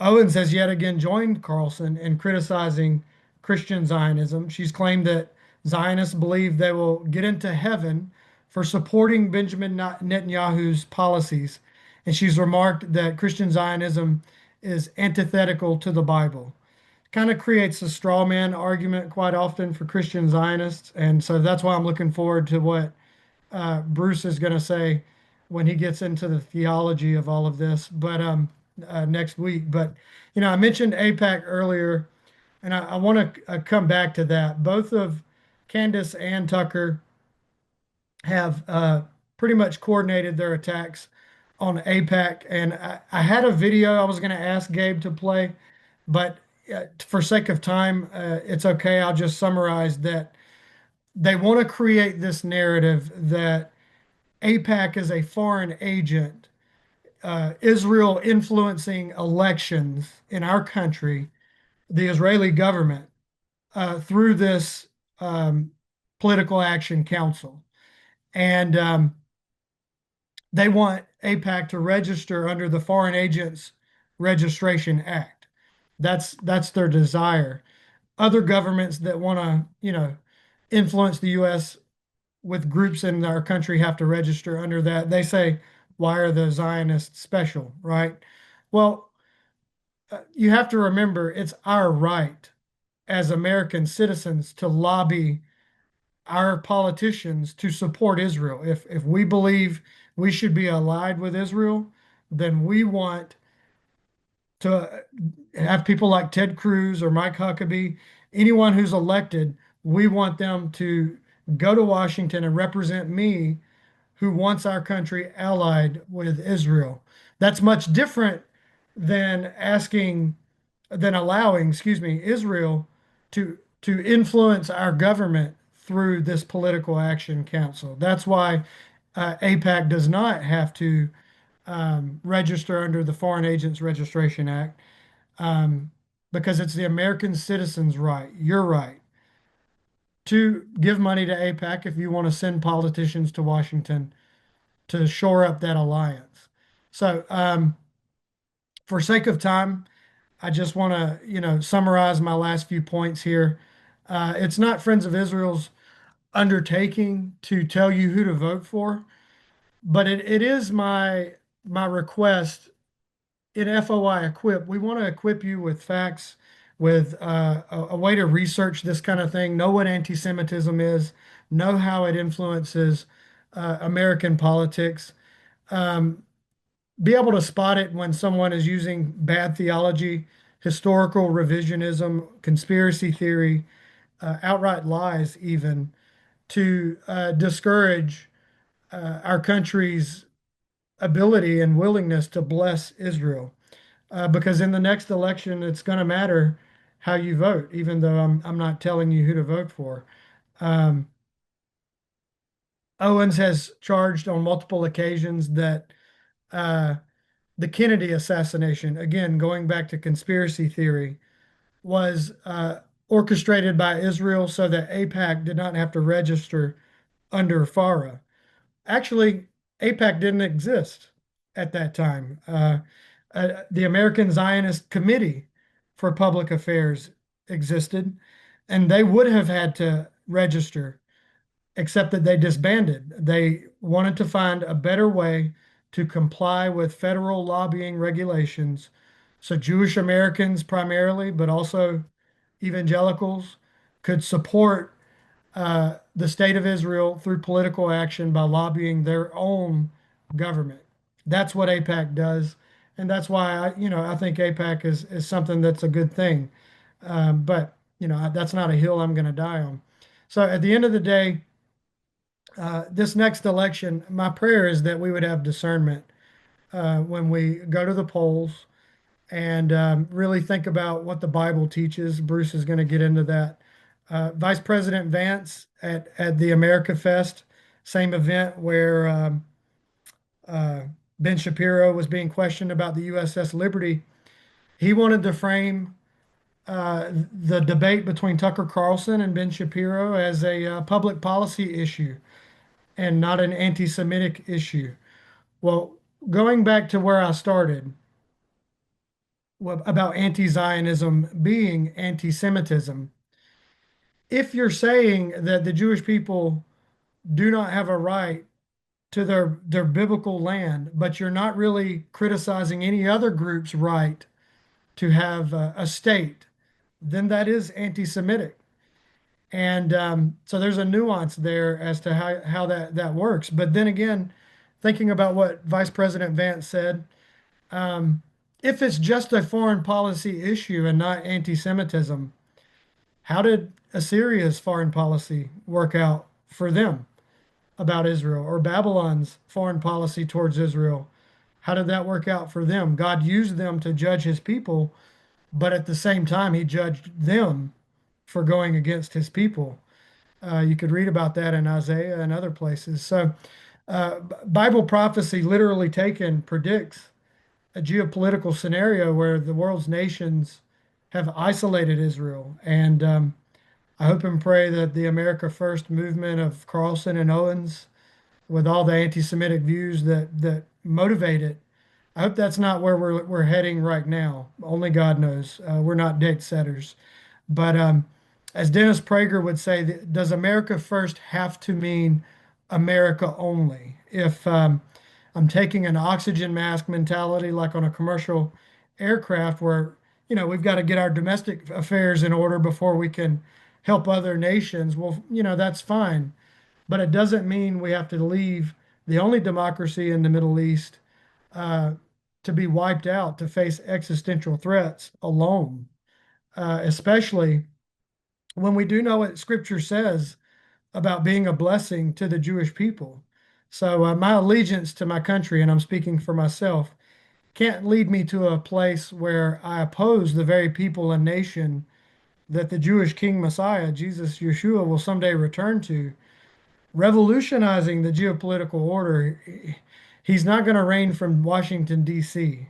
Owens has yet again joined Carlson in criticizing Christian Zionism. She's claimed that Zionists believe they will get into heaven for supporting Benjamin Netanyahu's policies. And she's remarked that Christian Zionism is antithetical to the Bible. Kind of creates a straw man argument quite often for Christian Zionists. And so that's why I'm looking forward to what Bruce is going to say when he gets into the theology of all of this, but next week. But I mentioned AIPAC earlier, and I want to come back to that. Both of Candace and Tucker have pretty much coordinated their attacks on AIPAC, and I had a video I was going to ask Gabe to play, but for sake of time, it's okay. I'll just summarize that they want to create this narrative that AIPAC is a foreign agent, Israel influencing elections in our country, the Israeli government, through this political action council. And they want AIPAC to register under the Foreign Agents Registration Act. That's their desire. Other governments that want to, influence the U.S. with groups in our country have to register under that. They say, why are the Zionists special, right? Well, you have to remember it's our right as American citizens to lobby our politicians to support Israel. If we believe we should be allied with Israel, then we want to have people like Ted Cruz or Mike Huckabee, anyone who's elected, we want them to go to Washington and represent me who wants our country allied with Israel. That's much different than allowing, Israel to influence our government through this political action council. That's why AIPAC does not have to register under the Foreign Agents Registration Act, because it's the American citizen's right, your right, to give money to AIPAC if you want to send politicians to Washington to shore up that alliance. So, for sake of time, I just want to, summarize my last few points here. It's not Friends of Israel's undertaking to tell you who to vote for, but it is my request in FOI Equip. We want to equip you with facts, with a way to research this kind of thing, know what anti-Semitism is, know how it influences American politics, be able to spot it when someone is using bad theology, historical revisionism, conspiracy theory, outright lies, even to discourage our country's ability and willingness to bless Israel. Because in the next election, it's going to matter how you vote, even though I'm not telling you who to vote for. Owens has charged on multiple occasions that the Kennedy assassination, again, going back to conspiracy theory, was orchestrated by Israel so that AIPAC did not have to register under FARA. Actually, AIPAC didn't exist at that time. The American Zionist Committee for Public Affairs existed, and they would have had to register, except that they disbanded. They wanted to find a better way to comply with federal lobbying regulations so Jewish Americans primarily, but also evangelicals, could support the state of Israel through political action by lobbying their own government. That's what AIPAC does, and that's why I think AIPAC is something that's a good thing. But that's not a hill I'm going to die on. So at the end of the day, this next election, my prayer is that we would have discernment when we go to the polls and really think about what the Bible teaches. Bruce is going to get into that. Vice President Vance at the America Fest, same event where Ben Shapiro was being questioned about the USS Liberty. He wanted to frame the debate between Tucker Carlson and Ben Shapiro as a public policy issue and not an anti-Semitic issue. Well, going back to where I started about anti-Zionism being anti-Semitism, if you're saying that the Jewish people do not have a right to their biblical land, but you're not really criticizing any other group's right to have a state, then that is anti-Semitic. And so there's a nuance there as to how that works. But then again, thinking about what Vice President Vance said, if it's just a foreign policy issue and not anti-Semitism, how did Assyria's foreign policy work out for them about Israel, or Babylon's foreign policy towards Israel? How did that work out for them? God used them to judge his people, but at the same time, he judged them for going against his people. You could read about that in Isaiah and other places. So, Bible prophecy, literally taken, predicts a geopolitical scenario where the world's nations have isolated Israel. And I hope and pray that the America First movement of Carlson and Owens, with all the anti-Semitic views that motivate it, I hope that's not where we're heading right now. Only God knows. We're not date setters. But as Dennis Prager would say, does America First have to mean America only? If I'm taking an oxygen mask mentality like on a commercial aircraft where, we've got to get our domestic affairs in order before we can help other nations, well, that's fine. But it doesn't mean we have to leave the only democracy in the Middle East uh, to be wiped out to face existential threats alone, especially when we do know what Scripture says about being a blessing to the Jewish people. So my allegiance to my country, and I'm speaking for myself, can't lead me to a place where I oppose the very people and nation that the Jewish King Messiah, Jesus Yeshua, will someday return to, revolutionizing the geopolitical order. He's not going to reign from Washington, D.C.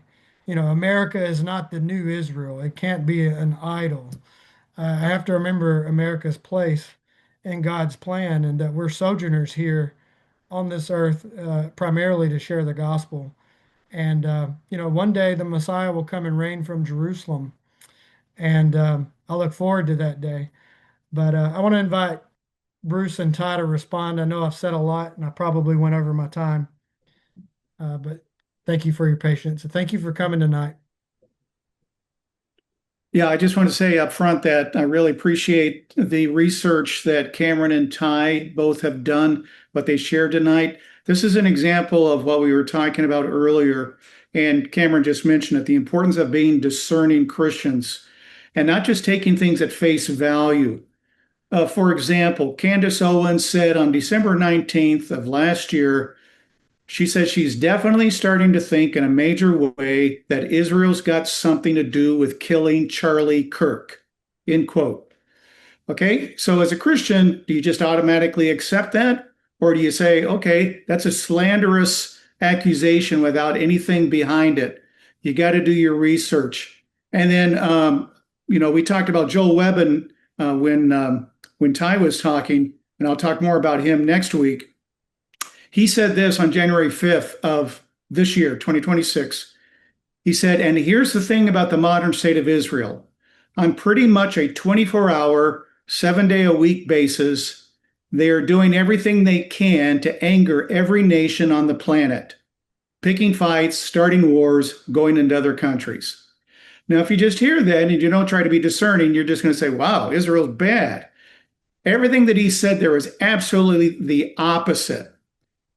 America is not the new Israel. It can't be an idol. I have to remember America's place in God's plan and that we're sojourners here on this earth primarily to share the gospel. And, one day the Messiah will come and reign from Jerusalem. And I look forward to that day. But I want to invite Bruce and Ty to respond. I know I've said a lot and I probably went over my time. But thank you for your patience. And thank you for coming tonight. Yeah, I just want to say up front that I really appreciate the research that Cameron and Ty both have done, what they shared tonight. This is an example of what we were talking about earlier. And Cameron just mentioned it, the importance of being discerning Christians and not just taking things at face value. For example, Candace Owens said on December 19th of last year, she says she's definitely starting to think in a major way that Israel's got something to do with killing Charlie Kirk, end quote. Okay, so as a Christian, do you just automatically accept that? Or do you say, okay, that's a slanderous accusation without anything behind it? You got to do your research. And then, we talked about Joel Webbon when Ty was talking, and I'll talk more about him next week. He said this on January 5th of this year, 2026. He said, and here's the thing about the modern state of Israel. On pretty much a 24-hour, 7-day-a-week basis, they are doing everything they can to anger every nation on the planet, picking fights, starting wars, going into other countries. Now, if you just hear that and you don't try to be discerning, you're just going to say, wow, Israel's bad. Everything that he said there is absolutely the opposite.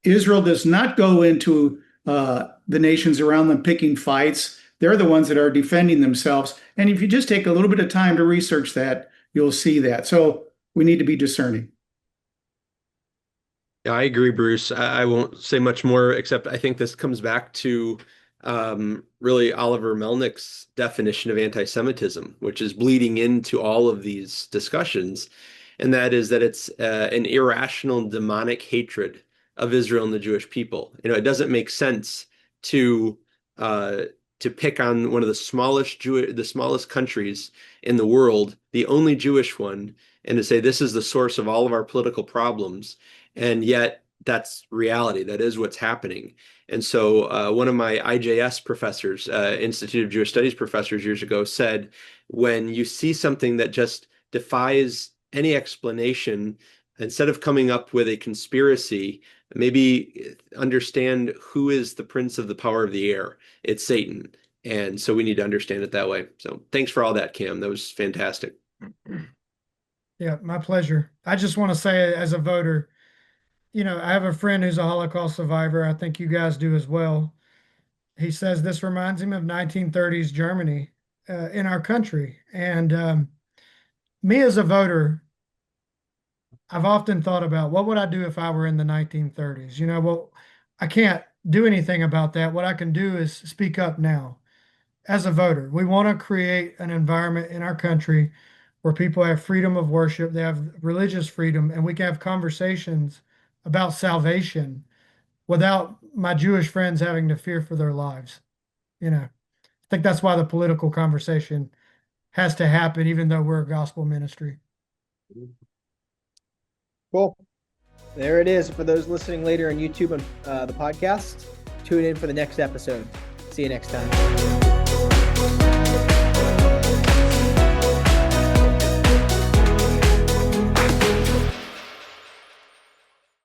Israel does not go into the nations around them picking fights. They're the ones that are defending themselves. And if you just take a little bit of time to research that, you'll see that. So we need to be discerning. Yeah, I agree, Bruce. I won't say much more, except I think this comes back to really Oliver Melnick's definition of anti-Semitism, which is bleeding into all of these discussions. And that is that it's an irrational demonic hatred of Israel and the Jewish people. It doesn't make sense to pick on one of the smallest countries in the world, the only Jewish one, and to say this is the source of all of our political problems. And yet that's reality. That is what's happening. And so one of my IJS professors, Institute of Jewish Studies professors years ago said, when you see something that just defies any explanation, instead of coming up with a conspiracy, maybe understand who is the prince of the power of the air. It's Satan. And so we need to understand it that way. So thanks for all that, Cam. That was fantastic. Yeah, my pleasure. I just want to say as a voter, I have a friend who's a Holocaust survivor. I think you guys do as well. He says this reminds him of 1930s Germany in our country. And me as a voter, I've often thought about what would I do if I were in the 1930s? Well, I can't do anything about that. What I can do is speak up now as a voter. We want to create an environment in our country where people have freedom of worship, they have religious freedom, and we can have conversations about salvation without my Jewish friends having to fear for their lives. I think that's why the political conversation has to happen, even though we're a gospel ministry. Cool. There it is. For those listening later on YouTube and the podcast, tune in for the next episode. See you next time.